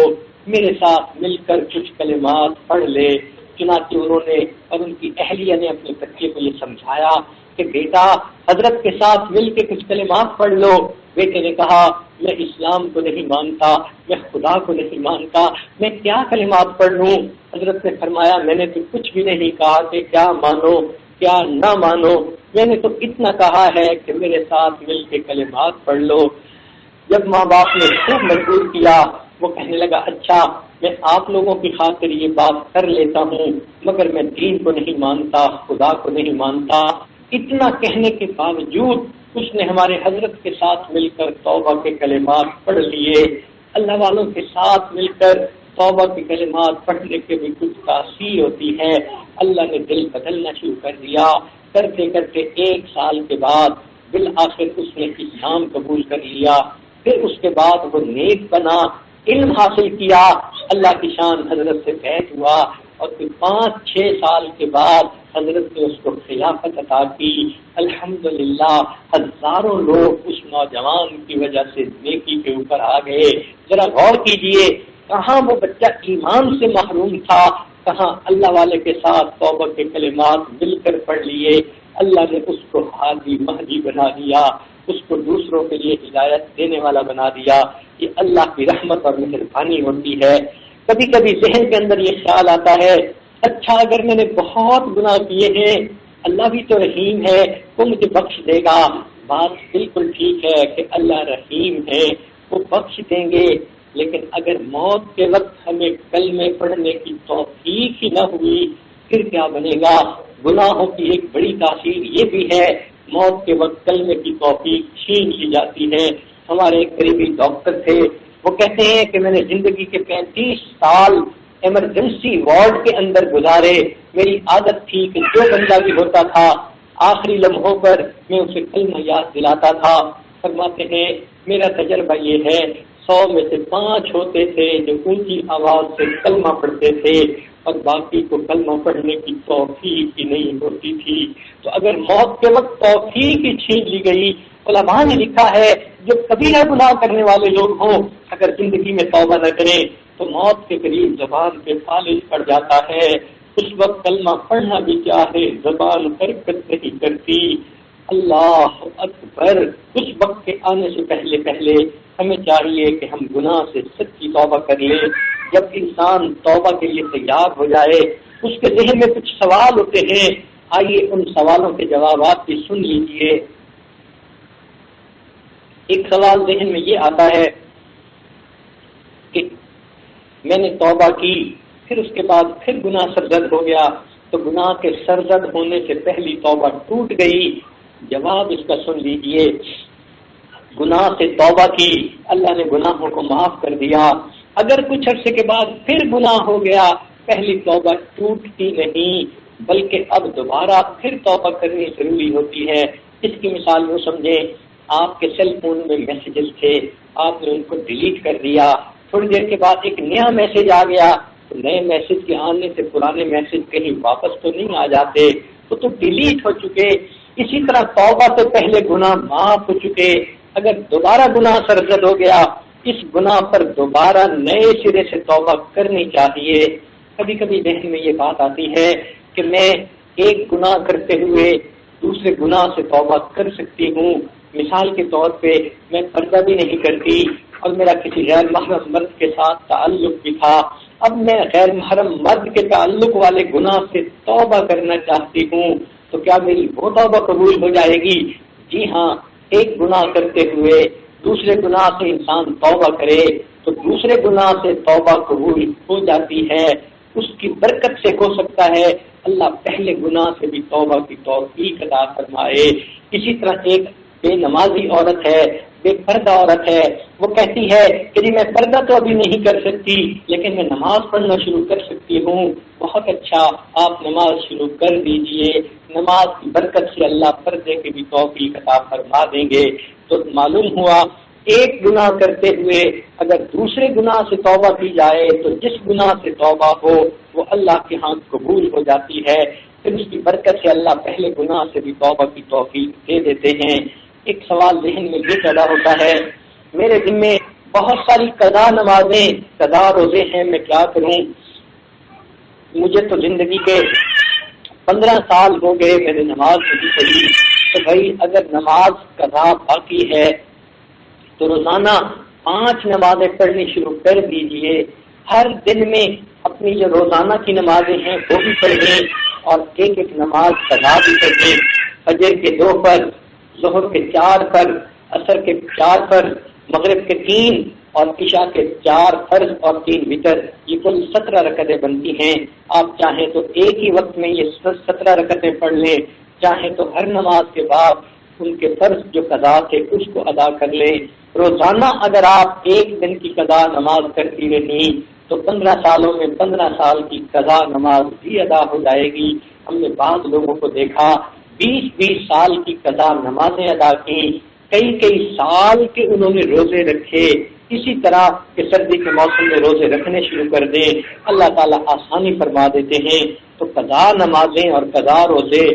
میرے ساتھ مل کر کچھ کلمات پڑھ لے. چنانچہ انہوں نے اور ان کی اہلیہ نے اپنے بچے کو یہ سمجھایا کہ بیٹا حضرت کے ساتھ مل کے کچھ کلمات پڑھ لو. بیٹے نے کہا میں اسلام کو نہیں مانتا، میں خدا کو نہیں مانتا، میں کیا کلمات پڑھ لوں؟ حضرت نے فرمایا میں نے تو کچھ بھی نہیں کہا کہ کیا مانو کیا نہ مانو، میں نے تو اتنا کہا ہے کہ میرے ساتھ مل کے کلمات پڑھ لو. جب ماں باپ نے خوب مجبور کیا وہ کہنے لگا اچھا میں آپ لوگوں کی خاطر یہ بات کر لیتا ہوں مگر میں دین کو نہیں مانتا، خدا کو نہیں مانتا. اتنا کہنے کے باوجود اس نے ہمارے حضرت کے ساتھ مل کر توبہ کے کلمات پڑھ لیے. اللہ والوں کے ساتھ مل کر توبہ کے کلمات پڑھنے کے بھی کچھ تاثیر ہوتی ہے. اللہ نے دل بدلنا شروع کر دیا. کرتے کرتے 1 سال کے بعد بالآخر اس نے اسلام قبول کر لیا. پھر اس کے بعد وہ نیک بنا، علم حاصل کیا، اللہ کی شان حضرت سے بیعت ہوا اور پھر 5-6 سال کے بعد حضرت نے اس کو خلافت عطا کی. الحمدللہ ہزاروں لوگ اس نوجوان کی وجہ سے نیکی کے اوپر آ گئے. ذرا غور کیجئے کہاں وہ بچہ ایمان سے محروم تھا، کہاں اللہ والے کے ساتھ توبہ کے کلمات مل کر پڑھ لیے. اللہ نے اس کو ہادی مہدی بنا دیا، اس کو دوسروں کے لیے ہدایت دینے والا بنا دیا. یہ اللہ کی رحمت اور مہربانی ہوتی ہے. کبھی کبھی ذہن کے اندر یہ خیال آتا ہے اچھا اگر میں نے بہت گناہ کیے ہیں اللہ بھی تو رحیم ہے وہ مجھے بخش دے گا. بات بالکل ٹھیک ہے کہ اللہ رحیم ہے، وہ بخش دیں گے، لیکن اگر موت کے وقت ہمیں کلمے پڑھنے کی توفیق ہی نہ ہوئی پھر کیا بنے گا؟ گناہوں کی ایک بڑی تاثیر یہ بھی ہے موت کے وقت کلمے کی توفیق چھین لی جاتی ہے. ہمارے ایک قریبی ڈاکٹر تھے، وہ کہتے ہیں کہ میں نے زندگی کے 35 سال ایمرجنسی وارڈ کے اندر گزارے. میری عادت تھی کہ جو بندہ بھی ہوتا تھا آخری لمحوں پر میں اسے کلمہ یاد دلاتا تھا. فرماتے ہیں میرا تجربہ یہ ہے 100 میں سے 5 ہوتے تھے جو اونچی آواز سے کلمہ پڑھتے تھے اور باقی کو کلمہ پڑھنے کی توفیق ہی نہیں ہوتی تھی. تو اگر موت کے وقت توفیق ہی چھین لی گئی، علماء نے لکھا ہے جو کبیرہ گناہ کرنے والے لوگ ہوں اگر زندگی میں توبہ نہ کریں تو موت کے قریب زبان پہ فالج پڑ جاتا ہے. اس وقت کلمہ پڑھنا بھی کیا ہے، زبان حرکت نہیں کرتی. اللہ اکبر. اس وقت کے آنے سے پہلے ہمیں چاہیے کہ ہم گناہ سے سچی توبہ کر لیں. جب انسان توبہ کے لیے تیار ہو جائے اس کے ذہن میں کچھ سوال ہوتے ہیں. آئیے ان سوالوں کے جوابات بھی سن لیجئے. ایک سوال ذہن میں یہ آتا ہے کہ میں نے توبہ کی پھر اس کے بعد پھر گناہ سرزد ہو گیا تو گناہ کے سرزد ہونے سے پہلی توبہ ٹوٹ گئی. جواب اس کا سن لیجئے. گناہ سے توبہ کی، اللہ نے گناہوں کو معاف کر دیا. اگر کچھ عرصے کے بعد پھر گناہ ہو گیا پہلی توبہ ٹوٹتی نہیں. بلکہ اب دوبارہ پھر توبہ کرنی ضروری ہوتی ہے۔ اس کی مثال یوں سمجھیں، آپ کے سیل فون میں میسیجز تھے، آپ نے ان کو ڈیلیٹ کر دیا، تھوڑی دیر کے بعد ایک نیا میسیج آ گیا، تو نئے میسیج کے آنے سے پرانے میسیج کہیں واپس تو نہیں آ جاتے، وہ تو ڈیلیٹ ہو چکے۔ اسی طرح توبہ سے پہلے گناہ معاف ہو چکے، اگر دوبارہ گناہ سرزد ہو گیا، اس گناہ پر دوبارہ نئے سرے سے توبہ کرنی چاہیے۔ کبھی کبھی ذہن میں یہ بات آتی ہے کہ میں ایک گناہ کرتے ہوئے دوسرے گناہ سے توبہ کر سکتی ہوں۔ مثال کے طور پہ میں پردہ بھی نہیں کرتی اور میرا کسی غیر محرم مرد کے ساتھ تعلق بھی تھا، اب میں غیر محرم مرد کے تعلق والے گناہ سے توبہ کرنا چاہتی ہوں، تو کیا میری وہ توبہ قبول ہو جائے گی؟ جی ہاں، ایک گناہ کرتے ہوئے دوسرے گناہ سے انسان توبہ کرے تو دوسرے گناہ سے توبہ قبول ہو جاتی ہے، اس کی برکت سے ہو سکتا ہے اللہ پہلے گناہ سے بھی توبہ کی توفیق عطا فرمائے۔ اسی طرح ایک بے نمازی عورت ہے، بے پردہ عورت ہے، وہ کہتی ہے کہ جی میں پردہ تو ابھی نہیں کر سکتی لیکن میں نماز پڑھنا شروع کر سکتی ہوں۔ بہت اچھا، آپ نماز شروع کر دیجئے، نماز کی برکت سے اللہ پردے کی بھی توفیق عطا فرما دیں گے۔ تو معلوم ہوا ایک گناہ کرتے ہوئے اگر دوسرے گناہ سے توبہ کی جائے تو جس گناہ سے توبہ ہو وہ اللہ کے ہاں قبول ہو جاتی ہے، پھر اس کی برکت سے اللہ پہلے گناہ سے بھی توبہ کی توفیق دے دیتے ہیں۔ ایک سوال ذہن میں یہ پیدا ہوتا ہے، میرے ذمے بہت ساری قضا نمازیں، قضا روزے ہیں، میں کیا کروں؟ مجھے تو زندگی کے 15 سال ہو گئے میں نے نماز نہیں پڑھی، تو بھائی اگر نماز قضا باقی ہے تو روزانہ 5 نمازیں پڑھنی شروع کر دیجئے، ہر دن میں اپنی جو روزانہ کی نمازیں ہیں وہ بھی پڑھیں اور ایک ایک نماز قضا بھی پڑھیں، فجر کے 2 فرض، ظہر کے 4 فرض، عصر کے 4 فرض، مغرب کے 3 اور عشاء کے 4 فرض اور 3 وتر، یہ کل 17 رکعتیں بنتی ہیں۔ آپ چاہیں تو ایک ہی وقت میں یہ 17 رکعتیں پڑھ لیں، چاہیں تو ہر نماز کے بعد ان کے فرض جو قضا تھے اس کو ادا کر لیں۔ روزانہ اگر آپ ایک دن کی قضا نماز کرتی رہی تو 15 سالوں میں 15 سال کی قضا نماز بھی ادا ہو جائے گی۔ ہم نے بعض لوگوں کو دیکھا 20-20 سال کی قضا نمازیں ادا کی، کئی سال کے انہوں نے روزے رکھے۔ اسی طرح کہ سردی کے موسم میں روزے رکھنے شروع کر دیں، اللہ تعالیٰ آسانی فرما دیتے ہیں۔ تو قضا نمازیں اور قضا روزے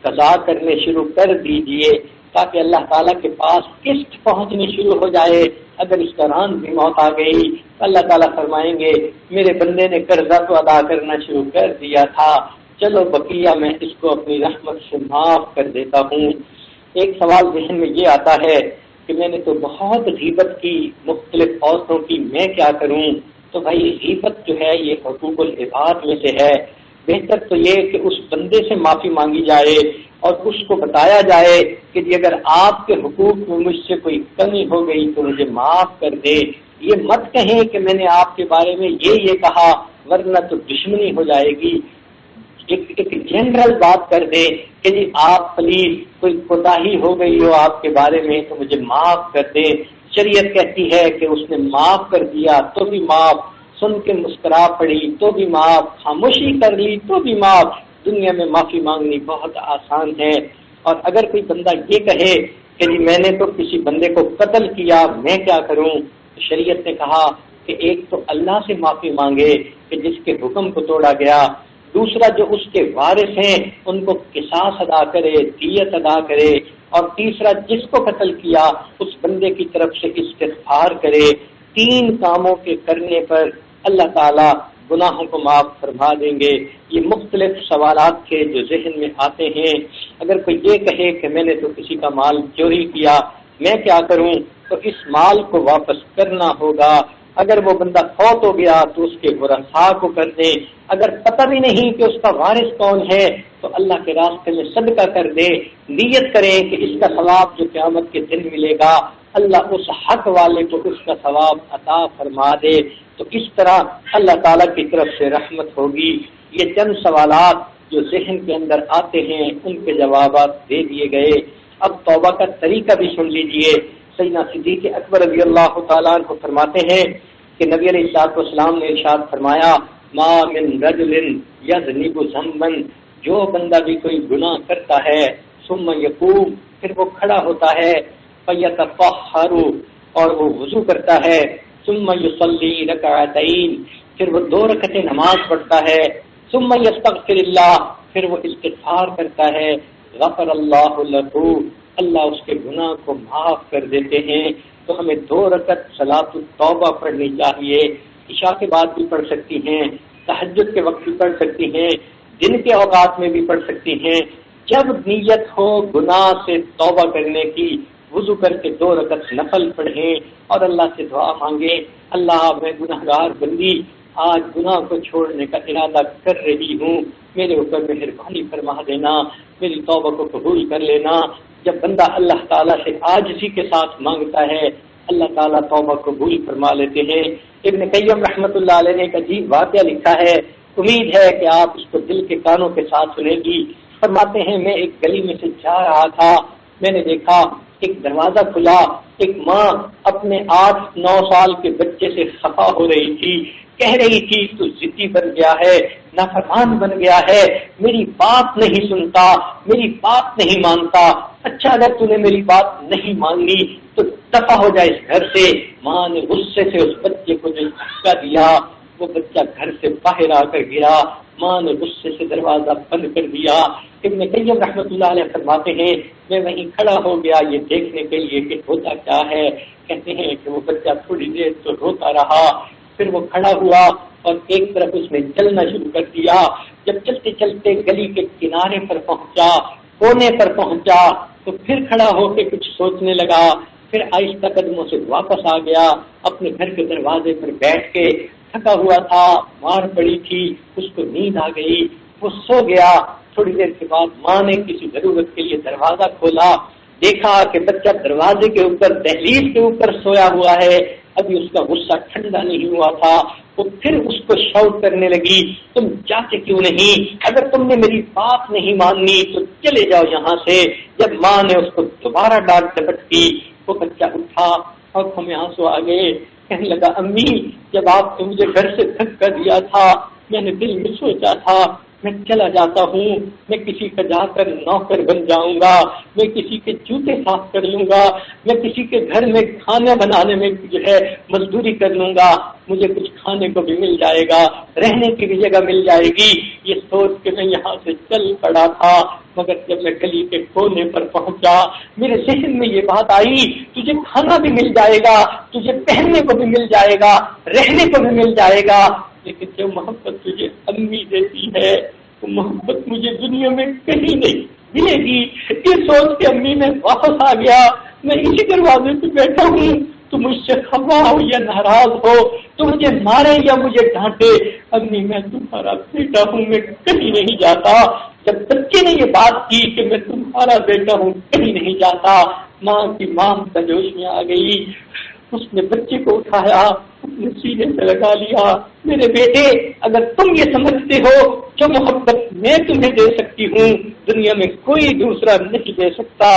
قضا کرنے شروع کر دیجئے تاکہ اللہ تعالیٰ کے پاس قسط پہنچنی شروع ہو جائے۔ اگر اس دوران بھی موت آ گئی تو اللہ تعالیٰ فرمائیں گے میرے بندے نے قرضہ تو ادا کرنا شروع کر دیا تھا، چلو بقیہ میں اس کو اپنی رحمت سے معاف کر دیتا ہوں۔ ایک سوال ذہن میں یہ آتا ہے کہ میں نے تو بہت غیبت کی مختلف عورتوں کی، میں کیا کروں؟ تو بھائی غیبت جو ہے یہ حقوق العباد میں سے ہے، بہتر تو یہ کہ اس بندے سے معافی مانگی جائے اور اس کو بتایا جائے کہ جی اگر آپ کے حقوق میں مجھ سے کوئی کمی ہو گئی تو مجھے معاف کر دے۔ یہ مت کہیں کہ میں نے آپ کے بارے میں یہ کہا ورنہ تو دشمنی ہو جائے گی۔ ایک جنرل بات کر دے کہ جی آپ پلیز کوئی کوتاہی ہو گئی ہو آپ کے بارے میں تو مجھے معاف کر دے۔ شریعت کہتی ہے کہ اس نے معاف کر دیا تو بھی معاف، سن کے مسکرا پڑی تو بھی معاف، خاموشی کر لی تو بھی معاف۔ دنیا میں معافی مانگنی بہت آسان ہے۔ اور اگر کوئی بندہ یہ کہے کہ جی میں نے تو کسی بندے کو قتل کیا، میں کیا کروں؟ تو شریعت نے کہا کہ ایک تو اللہ سے معافی مانگے کہ جس کے حکم کو توڑا گیا، دوسرا جو اس کے وارث ہیں ان کو قصاص ادا کرے، دیت ادا کرے، اور تیسرا جس کو قتل کیا اس بندے کی طرف سے استغفار کرے۔ 3 کاموں کے کرنے پر اللہ تعالیٰ گناہوں کو معاف فرما دیں گے۔ یہ مختلف سوالات کے جو ذہن میں آتے ہیں، اگر کوئی یہ کہے کہ میں نے تو کسی کا مال چوری کیا، میں کیا کروں؟ تو اس مال کو واپس کرنا ہوگا۔ اگر وہ بندہ فوت ہو گیا تو اس کے ورثاء کو کر دے، اگر پتہ بھی نہیں کہ اس کا وارث کون ہے تو اللہ کے راستے میں صدقہ کر دے، نیت کریں کہ اس کا ثواب جو قیامت کے دن ملے گا اللہ اس حق والے کو اس کا ثواب عطا فرما دے۔ تو اس طرح اللہ تعالیٰ کی طرف سے رحمت ہوگی۔ یہ چند سوالات جو ذہن کے اندر آتے ہیں ان کے جوابات دے دیے گئے۔ اب توبہ کا طریقہ بھی سن لیجئے۔ سیدنا صدیق اکبر رضی اللہ تعالیٰ عنہ فرماتے ہیں کہ نبی علیہ السلام نے ارشاد فرمایا ما من رجل یذنب ذنبا جو بندہ بھی کوئی گناہ کرتا ہے ثم یقوم پھر وہ کھڑا ہوتا ہے فیتطہر اور وہ وضو کرتا ہے ثم یصلی رکعتین پھر وہ 2 رکعتیں نماز پڑھتا ہے ثم یستغفر اللہ پھر وہ استغفار کرتا ہے غفر اللہ لہ اللہ اس کے گناہ کو معاف کر دیتے ہیں. تو ہمیں 2 رکعت صلاۃ التوبہ پڑھنی چاہیے. عشاء کے بعد بھی پڑھ سکتی ہیں, تہجد کے وقت بھی پڑھ سکتی ہیں, دن کے اوقات میں بھی پڑھ سکتی ہیں. جب نیت ہو گناہ سے توبہ کرنے کی وضو کر کے 2 رکعت نفل پڑھیں اور اللہ سے دعا مانگیں اللہ میں گناہگار بندی آج گناہ کو چھوڑنے کا ارادہ کر رہی ہوں, میرے اوپر مہربانی فرما دینا, میری توبہ کو قبول کر لینا. جب بندہ اللہ تعالیٰ سے عاجزی کے ساتھ مانگتا ہے اللہ تعالیٰ توبہ قبول فرما لیتے ہیں. ابن قیم رحمۃ اللہ علیہ نے ایک عجیب واقعہ لکھا ہے, امید ہے کہ آپ اس کو دل کے کانوں کے ساتھ سنیں گی. فرماتے ہیں میں ایک گلی میں سے جا رہا تھا, میں نے دیکھا ایک دروازہ کھلا, ایک ماں اپنے 8-9 سال کے بچے سے خفا ہو رہی تھی, کہہ رہی تھی تو ضدی بن گیا ہے, نافرمان بن گیا ہے, میری بات نہیں سنتا, میری بات نہیں مانتا. اچھا اگر تو نے میری بات نہیں مانگی تو دفع ہو جائے اس گھر سے. ماں نے غصے سے اس بچے کو جو دھکا دیا وہ بچہ گھر سے باہر آ کر گرا, ماں نے غصے سے دروازہ بند کر دیا. ابن قیم رحمۃ اللہ علیہ فرماتے ہیں میں وہیں کھڑا ہو گیا یہ دیکھنے کے لیے کہ ہوتا کیا ہے. کہتے ہیں کہ وہ بچہ تھوڑی دیر تو روتا رہا, پھر وہ کھڑا ہوا اور ایک طرف اس نے چلنا شروع کر دیا. جب چلتے چلتے گلی کے کنارے پر پہنچا, کونے پر پہنچا تو پھر کھڑا ہو کے کچھ سوچنے لگا, پھر آہستہ قدموں سے واپس آ گیا, اپنے گھر کے دروازے پر بیٹھ کے تھکا ہوا تھا, مار پڑی تھی, اس کو نیند آ گئی, وہ سو گیا. تھوڑی دیر کے بعد ماں نے کسی ضرورت کے لیے دروازہ کھولا, دیکھا کہ بچہ دروازے کے اوپر دہلیز کے اوپر سویا ہوا ہے, ابھی اس کا غصہ ٹھنڈا نہیں ہوا تھا. وہ پھر اس کو شاؤٹ کرنے لگی تم جاتے کیوں نہیں, اگر تم نے میری بات نہیں ماننی تو چلے جاؤ یہاں سے. جب ماں نے اس کو دوبارہ ڈانٹ ڈپٹ کی وہ بچہ اٹھا اور ہمیں آنسو آ گئے, کہنے لگا امی جب آپ نے مجھے گھر سے دھکا دیا تھا میں نے دل میں سوچا تھا میں چلا جاتا ہوں, میں کسی کا جا کر نوکر بن جاؤں گا, میں کسی کے جوتے صاف کر لوں گا, میں کسی کے گھر میں کھانا بنانے میں جو ہے مزدوری کر لوں گا, مجھے کچھ کھانے کو بھی مل جائے گا, رہنے کی بھی جگہ مل جائے گی. یہ سوچ کے میں یہاں سے چل پڑا تھا, مگر جب میں گلی کے کونے پر پہنچا میرے ذہن میں یہ بات آئی تجھے کھانا بھی مل جائے گا, تجھے پہننے کو بھی مل جائے گا, رہنے کو بھی مل جائے گا, لیکن جو محبت تجھے امی دیتی ہے وہ محبت مجھے دنیا میں کہیں نہیں ملے گی. یہ سوچ کے امی میں واپس آ گیا, میں اسی دروازے پہ بیٹھا ہوں, تو مجھ سے خفا ہو یا ناراض ہو, تو مجھے مارے یا مجھے ڈانٹے, امی میں تمہارا بیٹا ہوں, میں کہیں نہیں جاتا. جب بچے نے یہ بات کی کہ میں تمہارا بیٹا ہوں کہیں نہیں جاتا, ماں کی ماں تجوش میں آ گئی, اس نے بچے کو اٹھایا اپنے سینے سے لگا لیا. میرے بیٹے اگر تم یہ سمجھتے ہو جو محبت میں تمہیں دے سکتی ہوں دنیا میں کوئی دوسرا نہیں دے سکتا,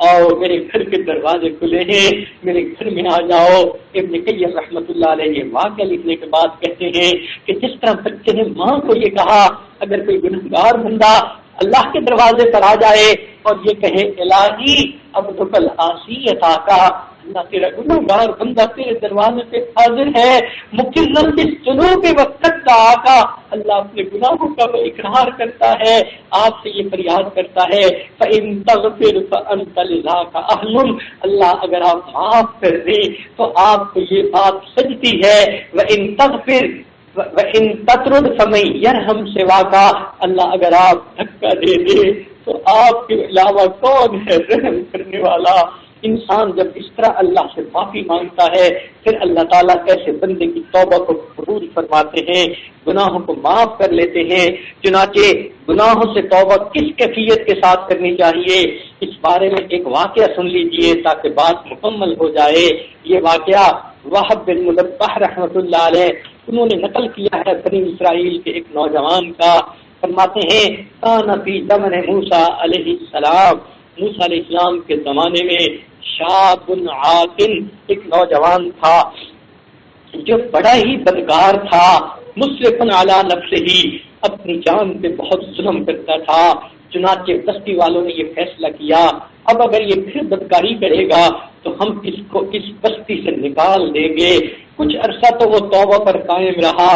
اور میرے گھر کے دروازے کھلے ہیں, میرے گھر میں آ جاؤ. ابن قیم رحمۃ اللہ علیہ یہ واقعہ لکھنے کے بعد کہتے ہیں کہ جس طرح بچے نے ماں کو یہ کہا اگر کوئی گنہگار بندہ اللہ کے دروازے پر آ جائے اور یہ کہے الہی اب تو کل آسیت آقا, اللہ تیرا گنہگار بندہ تیرے دروازے پہ حاضر ہے, مقرر کے چلو کے وقت کا آقا, اللہ اپنے گناہوں کا وہ اقرار کرتا ہے, آپ سے یہ فریاد کرتا ہے فَإِن تَغْفِرْ فَأَنْتَ لِذَاكَ أَهْلٌ, اللہ اگر آپ معاف کر دیں تو آپ کو یہ بات سجتی ہے. وَإِن تَغْفِرْ وَإِن تَطْرُدْ فَمَن يَرْحَمْ سِوَاكَ, اللہ اگر آپ دھکا دے دے تو آپ کے علاوہ کون ہے رحم کرنے والا. انسان جب اس طرح اللہ سے معافی مانگتا ہے پھر اللہ تعالیٰ ایسے بندے کی توبہ کو قبول فرماتے ہیں, گناہوں کو معاف کر لیتے ہیں. چنانچہ گناہوں سے توبہ کس کیفیت کے ساتھ کرنی چاہیے اس بارے میں ایک واقعہ سن لیجئے تاکہ بات مکمل ہو جائے. یہ واقعہ وہب بن منبہ رحمۃ اللہ علیہ انہوں نے نقل کیا ہے بنی اسرائیل کے ایک نوجوان کا. فرماتے ہیں کان فی زمن موسیٰ علیہ السلام, موسیٰ علیہ السلام کے زمانے میں شاب عاقل ایک نوجوان تھا جو بڑا ہی بدکار تھا, مسرف علی نفسہ, اپنی جان پہ بہت ظلم کرتا تھا. چنانچہ بستی والوں نے یہ فیصلہ کیا اب اگر یہ پھر بدکاری کرے گا تو ہم اس کو اس بستی سے نکال دیں گے. کچھ عرصہ تو وہ توبہ پر قائم رہا،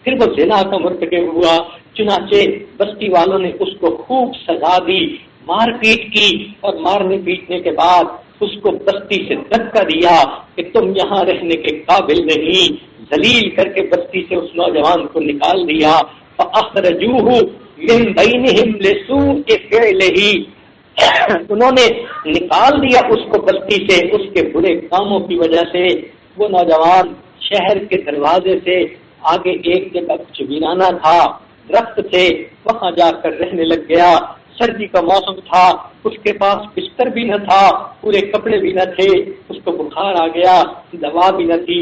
پھر وہ زنا کا مرتکب ہوا. چنانچہ بستی والوں نے اس کو خوب سزا دی، مار پیٹ کی، اور مارنے پیٹنے کے بعد اس کو بستی سے دھکا دیا کہ تم یہاں رہنے کے قابل نہیں. ذلیل کر کے بستی سے اس نوجوان کو نکال دیا. فَأَخْرَجُوهُ مِنْ بَيْنِهِمْ لِسُوءِ فِعْلِهِ، انہوں نے نکال دیا اس کو بستی سے اس کے برے کاموں کی وجہ سے. وہ نوجوان شہر کے دروازے سے آگے ایک جگہ کچھ ویرانہ تھا، درخت تھے، وہاں جا کر رہنے لگ گیا. سردی کا موسم تھا، اس کے پاس بستر بھی نہ تھا، پورے کپڑے بھی نہ تھے، اس کو بخار آ گیا، دوا بھی نہ تھی،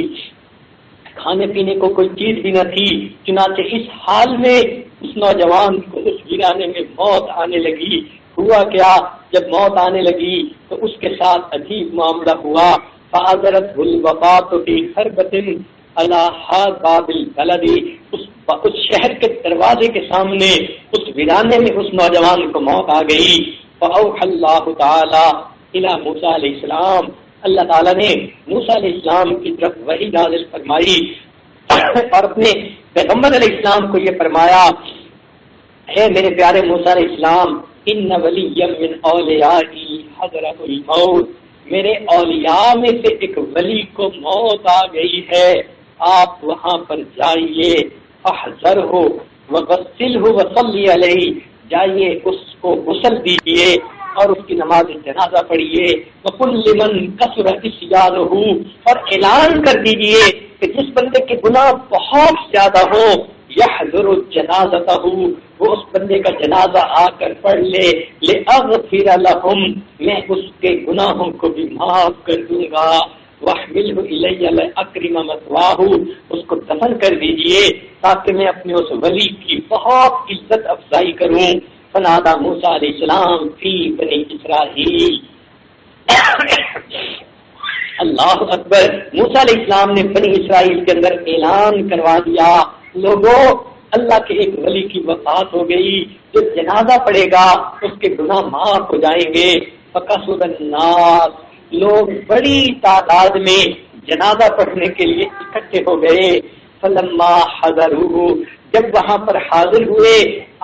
کھانے پینے کو کوئی چیز بھی نہ تھی. چنانچہ اس حال میں اس نوجوان کو اس ویرانے میں موت آنے لگی. ہوا کیا، جب موت آنے لگی تو اس کے ساتھ عجیب معاملہ ہوا. فَعَذَرَتْهُ الْوَفَاةُ فِي خَرْبَةٍ عَلَى بَابِ الْبَلَدِ، اس شہر کے دروازے کے سامنے اس ویرانے میں اس نوجوان کو موت آ گئی. فَأَوْحَى اللَّهُ تَعَالَى إِلَى موسیٰ علیہ السلام، اللہ تعالیٰ نے موسیٰ علیہ السلام کی طرف وحی نازل فرمائی اور اپنے پیغمبر علیہ السلام کو یہ فرمایا، اے میرے پیارے موسیٰ علیہ السلام، ان ولی من اولیائی حضرت الموت، میرے اولیاء میں سے ایک ولی کو موت آ گئی ہے، آپ وہاں پر جائیے. فاحذرہ وغسلہ وصلی علیہ، جائیے اس کو غسل دیجیے اور اس کی نماز جنازہ پڑھیے. وقل لمن کثر عصیانہ، اور اعلان کر دیجیے کہ جس بندے کے گناہ بہت زیادہ ہو، یحضر جنازتہ، وہ اس بندے کا جنازہ آ کر پڑھ لے. لأغفر لہم، میں اس کے گناہوں کو بھی معاف کر دوں گا. وَاحْمِلْهُ إِلَيَّ لَأَكْرِمَ مَثْوَاهُ، اس کو دفن کر دیجئے تاکہ میں اپنے اس ولی کی بہت عزت افزائی کروں. فنادى موسیٰ علیہ السلام فی بنی اسرائیل، اللہ اکبر. موسیٰ علیہ السلام نے بنی اسرائیل کے اندر اعلان کروا دیا، لوگوں اللہ کے ایک ولی کی وفات ہو گئی، جو جنازہ پڑے گا اس کے گناہ معاف ہو جائیں گے. فَكَثُرَ النَّاسُ، لوگ بڑی تعداد میں جنازہ پڑھنے کے لیے اکٹھے ہو گئے. فَلَمَّا حَضَرُوهُ، جب وہاں پر حاضر ہوئے،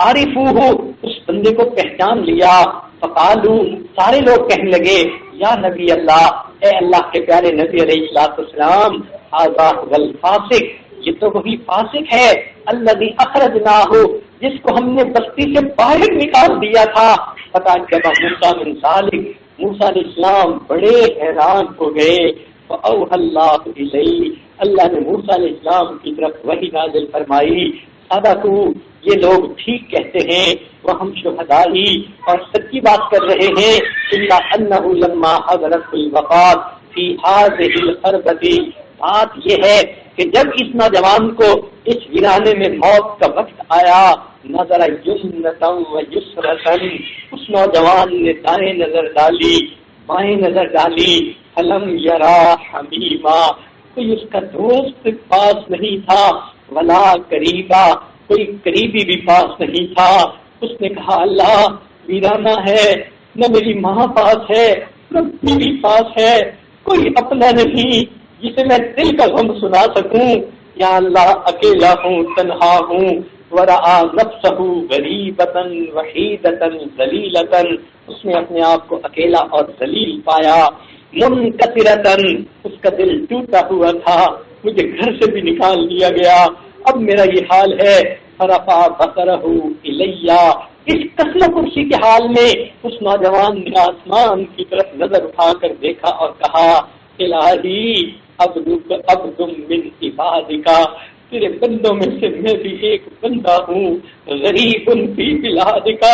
عَرِفُوهُ، اس بندے کو پہچان لیا. فَقَالُوا، سارے لوگ کہنے لگے، یا نبی اللہ، اے اللہ کے پیارے نبی علیہ السلام، هَذَا هُوَ الْفَاسِقُ، یہ تو وہی فاسق ہے، الذی اخرجناہ، جس کو ہم نے بستی سے باہر نکال دیا تھا. فتعجب موسیٰ من ذلک، موسیٰ علیہ السلام بڑے حیران ہو گئے. فأوحى اللہ الیہ، اللہ نے موسیٰ علیہ السلام کی طرف وحی نازل فرمائی. صدقوا، یہ لوگ ٹھیک کہتے ہیں، وہم شہدائی، اور سچی بات کر رہے ہیں. الا انہ لما حضرت الوفات فی هذه الخربۃ، بات یہ ہے کہ جب اس نوجوان کو اس ویرانے میں موت کا وقت آیا، نظر یمنۃ و یسرۃ، اس نوجوان نے دائیں نظر ڈالی، بائیں نظر ڈالی. فلم یرا حمیما، کوئی اس کا دوست پاس نہیں تھا، ولا قریبا، کوئی قریبی بھی پاس نہیں تھا. اس نے کہا اللہ، ویرانہ ہے، نہ میری ماں پاس ہے، نہ بیوی پاس ہے، کوئی اپنا نہیں جسے میں دل کا غم سنا سکوں. یا اللہ، اکیلا ہوں، تنہا ہوں. ورآ نفسہ غریبۃ وحیدۃ ذلیلۃ، اس نے اپنے آپ کو اکیلا اور ذلیل پایا. منکسرۃ، اس کا دل ٹوٹا ہوا تھا، مجھے گھر سے بھی نکال دیا گیا، اب میرا یہ حال ہے. فرفع بصرہ الیہ، اس قسم کرسی کے حال میں اس نوجوان نے آسمان کی طرف نظر اٹھا کر دیکھا اور کہا، الہی عبد من عبادک، تیرے بندوں میں سے میں بھی ایک بندہ ہوں. غریب فی بلادک،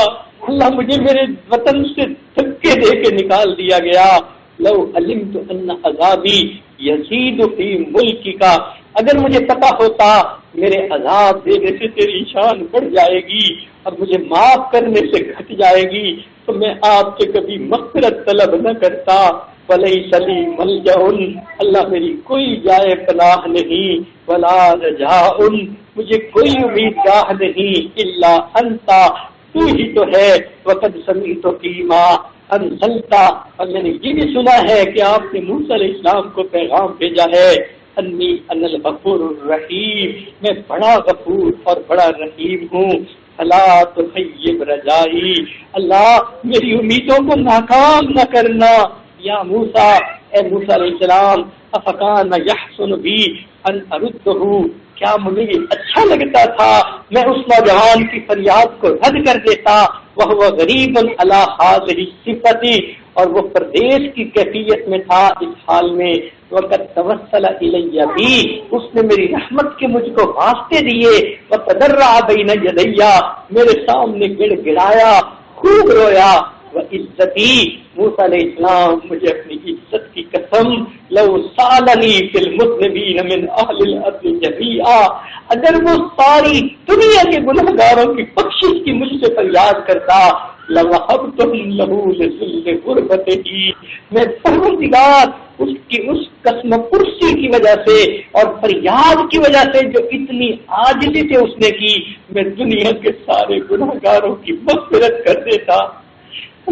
اللہ مجھے میرے وطن سے دھکے دے کے نکال دیا گیا. لو علمت ان عذابی یزید فی ملکک، اگر مجھے پتا ہوتا میرے عذاب دینے سے تیری شان بڑھ جائے گی اور مجھے معاف کرنے سے گھٹ جائے گی تو میں آپ سے کبھی مغفرت طلب نہ کرتا. ولیس لی ملجأ، اللہ میری کوئی جائے پناہ نہیں، ولا رجاء، مجھے کوئی امیدگاہ نہیں، الا انت، تو ہی تو ہے، وقد سمعت فیما انزلت، اور میں نے یہ بھی سنا ہے کہ آپ نے موسیٰ علیہ السلام کو پیغام بھیجا ہے، انی انا الغفور الرحیم، میں بڑا غفور اور بڑا رحیم ہوں، فلا تخیب رجائی، اللہ میری امیدوں کو ناکام نہ کرنا، یا موسیٰ، اے موسیٰ علیہ السلام، افکان یحسن بی ان اردہ، کیا مجھے یہ اچھا لگتا تھا میں اس نوجوان کی فریاد کو رد کر دیتا، وہ غریب علی ہذہ الصفۃ، اور وہ پردیش کی کیفیت میں تھا اس حال میں، وقت توسل الی بی، اس نے میری رحمت کے مجھ کو واسطے دیے، وتضرع بین یدی، میرے سامنے گڑ گڑایا، خوب رویا، وعزتی، موسیٰ علیہ السلام مجھے اپنی عزت کی قسم، لو سالنی فی المذنبین من اہل الارض جميعا، اگر وہ ساری دنیا کے گنہگاروں کی بخشش کی مجھ سے فریاد کرتا، لوہبتہم لہ لذل غربتہ، میں پروردگار اس کی اس قسم پرسی کی وجہ سے اور فریاد کی وجہ سے جو اتنی عاجزی سے اس نے کی، میں دنیا کے سارے گنہگاروں کی مغفرت کر دیتا۔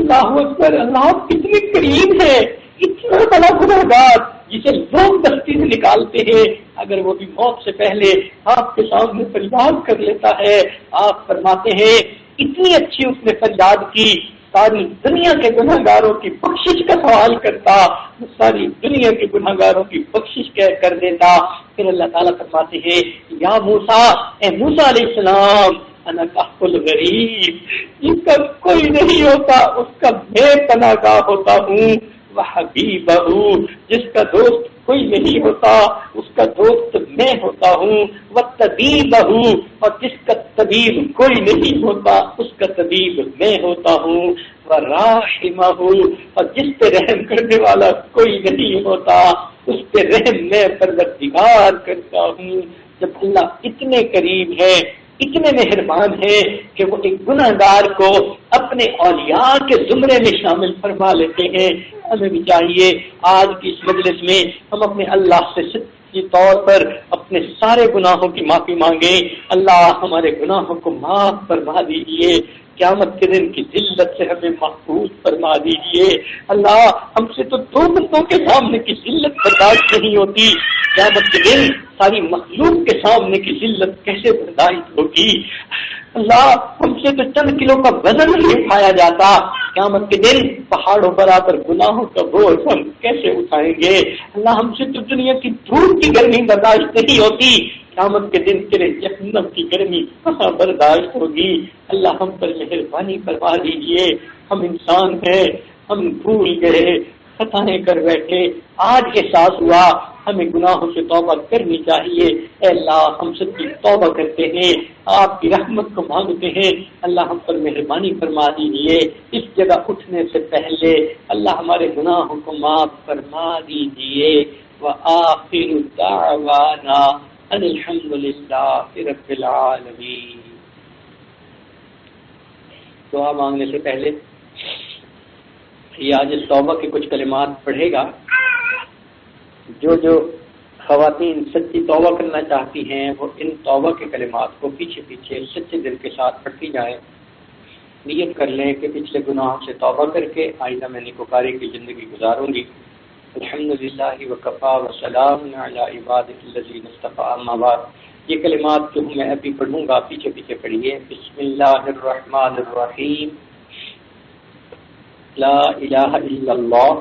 اللہ اکبر، اللہ کتنے قریب ہے، اتنا بڑا گنہگار جسے لوگ بستی سے نکالتے ہیں، اگر وہ بھی موت سے پہلے آپ کے سامنے فریاد کر لیتا ہے، آپ فرماتے ہیں اتنی اچھی اس نے فریاد کی، ساری دنیا کے گنہگاروں کی بخشش کا سوال کرتا، ساری دنیا کے گنہگاروں کی بخشش کر دیتا۔ پھر اللہ تعالیٰ فرماتے ہیں یا موسیٰ، اے موسیٰ علیہ السلام، انا کہف الغریب، جس کا کوئی نہیں ہوتا اس کا میں پناہ گاہ ہوتا ہوں، وحبیبہ، جس کا دوست کوئی نہیں ہوتا اس کا دوست میں ہوتا ہوں، وطبیبہ، اور جس کا طبیب کوئی نہیں ہوتا اس کا طبیب میں ہوتا ہوں، وراحمہ، اور جس پہ رحم کرنے والا کوئی نہیں ہوتا اس پہ رحم میں پروردگار کرتا ہوں۔ جب اللہ اتنے قریب ہے، اتنے مہربان ہے کہ وہ ایک گنہگار کو اپنے اولیاء کے زمرے میں شامل فرما لیتے ہیں، ہمیں بھی چاہیے آج کی اس مجلس میں ہم اپنے اللہ سے سچی طور پر اپنے سارے گناہوں کی معافی مانگیں۔ اللہ ہمارے گناہوں کو معاف فرما دیجیے، قیامت کے دن کی ذلت سے ہمیں محفوظ فرما دیجیے۔ اللہ ہم سے تو دو بندوں کے سامنے کی ذلت برداشت نہیں ہوتی، قیامت کے دن ساری مخلوق کے سامنے کی ذلت کیسے برداشت ہوگی؟ اللہ ہم سے تو چند کلو کا وزن نہیں اٹھایا جاتا، قیامت کے دن پہاڑوں برابر گناہوں کا بوجھ ہم کیسے اٹھائیں گے؟ اللہ ہم سے تو دنیا کی دھوپ کی گرمی برداشت نہیں ہوتی، قیامت کے دن تیرے جہنم کی گرمی کہاں برداشت ہوگی؟ اللہ ہم پر مہربانی فرما دیجیے، ہم انسان ہیں، ہم بھول گئے، خطائیں کر بیٹھے، آج احساس ہوا ہمیں گناہوں سے توبہ کرنی چاہیے۔ اے اللہ ہم سب کی توبہ کرتے ہیں، آپ کی رحمت کو مانگتے ہیں، اللہ ہم پر مہربانی فرما دیجیے۔ اس جگہ اٹھنے سے پہلے اللہ ہمارے گناہوں کو معاف فرما دیجیے۔ وآخر دعوانا ان الحمد للہ رب العالمین۔ دعا مانگنے سے پہلے یہ آج توبہ کے کچھ کلمات پڑھے گا، جو خواتین سچی توبہ کرنا چاہتی ہیں وہ ان توبہ کے کلمات کو پیچھے پیچھے سچے دل کے ساتھ پڑھتی جائیں، نیت کر لیں کہ پچھلے گناہوں سے توبہ کر کے آئندہ میں نیکوکاری کی زندگی گزاروں گی۔ الحمدللہ وکفا وسلام علی عبادہ الذین اصطفی، اما بعد۔ یہ کلمات جو میں ابھی پڑھوں گا پیچھے پیچھے پڑھیے۔ بسم اللہ الرحمن الرحیم، لا الہ الا اللہ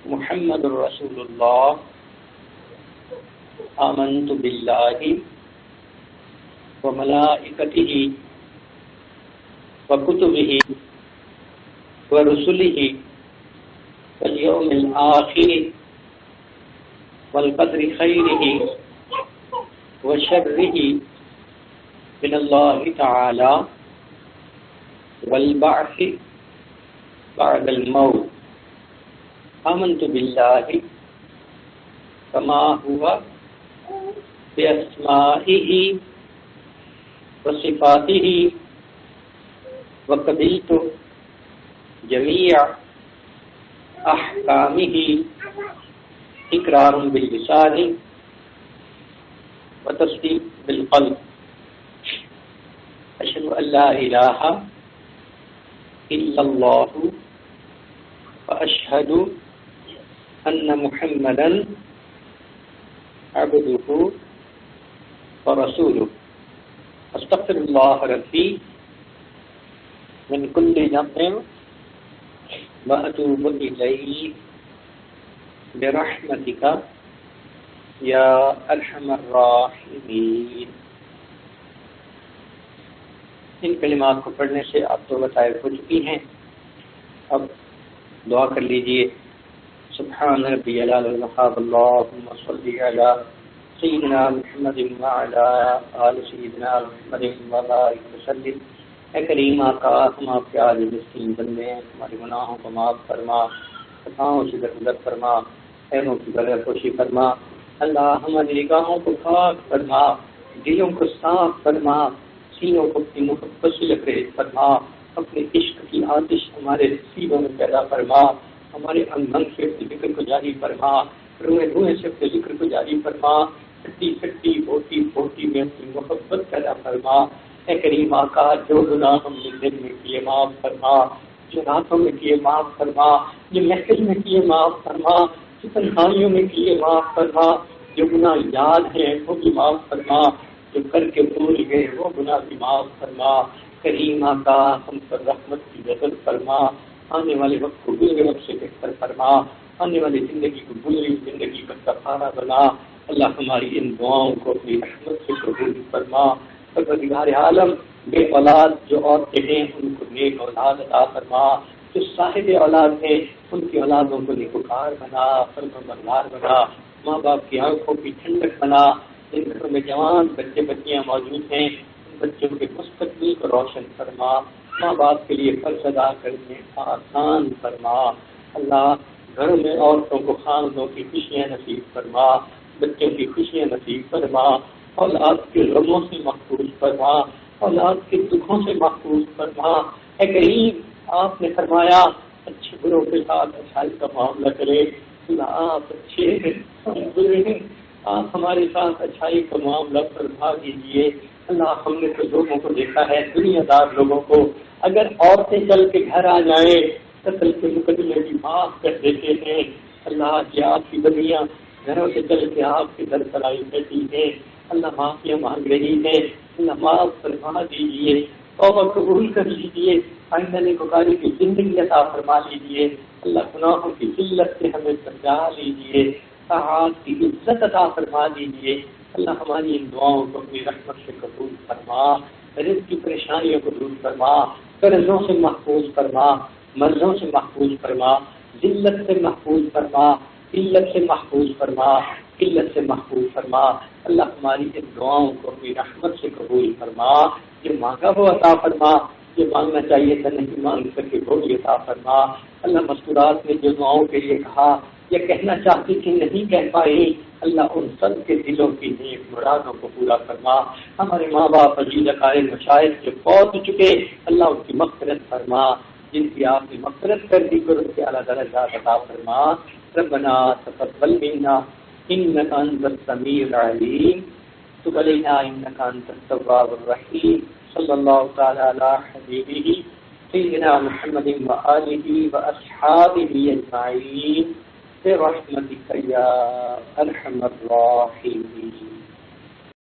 محمد رسول اللہ، آمنت باللہ وملائکتہ وکتبہ ورسلہ والیوم الآخر والقدر خیرہ وشرہ من اللہ تعالی والبعث بعد الموت۔ آمنت باللہ کما ہوا باسمائہ وصفاتہ وقبلت جمیع احکامہ اقرار باللسان وتصدیق بالقلب اشہد ان لا الہ الا اللہ واشہد ان محمدا عبدہ ورسولہ استغفر اللہ ربی من کل ذنب واتوب الیہ برحمتک یا ارحم الراحمین۔ ان کلمات کو پڑھنے سے آپ تو بتائے ہو چکی ہیں، اب دعا کر لیجئے۔ سبحان ربی الاعلی الوہاب اللہم صلی علی سیدنا محمد وعلی آل سیدنا محمد وبارک وسلم۔ اے کریم آقا، ہم آپ کے عاجز مسکین بندے ہیں، ہمارے گناہوں کو معاف فرما، خطاؤں سے درگزر فرما، خیروں کی بغیر خوشی فرما۔ اللہ ہماری نگاہوں کو پاک فرما، دلوں کو صاف فرما، سینوں کو اپنی محبت سے لبریز فرما، اپنے عشق کی آتش ہمارے سینوں میں پیدا فرما، ہمارے انگ سے اپنے ذکر کو جاری فرما، روئے روئے سے اپنے ذکر کو جاری فرما، کھٹی کھٹی بوٹی بوٹی میں اپنی محبت پیدا فرما۔ اے کریم آقا، جو گناہ ہم نے دن میں کیے معاف فرما، جو راتوں میں کیے معاف فرما، جو محفل میں کیے معاف فرما، جو تنہائیوں میں کیے معاف فرما، جو گناہ یاد ہیں وہ بھی معاف فرما، جو کر کے بھول گئے وہ گناہ بھی معاف فرما۔ کریم آقا، ہم پر رحمت کی نظر فرما، آنے والے وقت کو گزرے وقت سے بہتر فرما، آنے والی زندگی کو گزری زندگی کا کفارہ بنا۔ اللہ ہماری ان دعاؤں کو اپنی رحمت سے قبول فرما۔ پروردگار عالم، بے اولاد جو عورتیں ہیں ان کو نیک اولاد عطا فرما، جو صاحب اولاد ہیں ان کی اولادوں کو نیکوکار بنا، فرمانبردار بنا، ماں باپ کی آنکھوں کی ٹھنڈک بنا۔ جن گھروں میں جوان بچے بچیاں موجود ہیں ان بچوں کے مستقبل کو روشن فرما، ماں باپ کے لیے فرض ادا کرنے آسان فرما۔ اللہ گھروں میں عورتوں کو خاندوں کی خوشیاں نصیب فرما، بچوں کی خوشیاں نصیب فرما، اولاد کے غموں سے محفوظ فرما، اولاد کے دکھوں سے محفوظ فرما۔ اے کریم، آپ نے فرمایا اچھے بروں کے ساتھ اچھائی کا معاملہ کرے۔ اللہ آپ اچھے ہیں، ہم برے ہیں، آپ ہمارے ساتھ اچھائی کا معاملہ فرما دیجیے۔ اللہ ہم نے تو لوگوں کو دیکھا ہے، دنیا دار لوگوں کو، اگر عورتیں چل کے گھر آ جائیں قتل کے مقدمے بھی معاف کر دیتے ہیں۔ اللہ کی آپ کی بنیاں گھروں سے چل کے آپ کے در پر آئی بیٹھی ہیں، اللہ معافیاں مانگ رہی ہے، اللہ معاف فرما دیجیے، توبہ قبول کر لیجیے، آئندہ نیکوکاری کی زندگی عطا فرما لیجیے۔ اللہ گناہوں کی ذلت سے ہمیں بچا لیجیے، طاعات کی عزت عطا فرما دیجیے۔ اللہ ہماری ان دعاؤں کو اپنی رحمت سے قبول فرما، رزق کی پریشانیوں کو دور فرما، قرضوں سے محفوظ فرما، مرضوں سے محفوظ فرما، ذلت سے محفوظ فرما، قلت سے محفوظ فرما، قلت سے محفوظ فرما۔ اللہ ہماری ان دعاؤں کو اپنی رحمت سے قبول فرما، جو مانگا وہ عطا فرما، جو مانگنا چاہیے تھا نہیں مانگ سکے وہ بھی عطا فرما۔ اللہ مذکورات نے جو دعاؤں کے لیے کہا یا کہنا چاہتی تھی نہیں کہہ پائی، اللہ ان سب کے دلوں کی نیک مرادوں کو پورا فرما۔ ہمارے ماں باپ عزیز اقارب مشاہد جو فوت ہو چکے، اللہ ان کی مغفرت فرما، جن کی آپ نے مغفرت کر دی کر ان کے اعلیٰ درجات عطا فرما۔ ربنا تقبل منا انك انت السميع العليم تب علينا انك انت التواب الرحيم صلى الله تعالى على حبيبه سيدنا محمد وآله وأصحابه أجمعين برحمتك يا أرحم الراحمين۔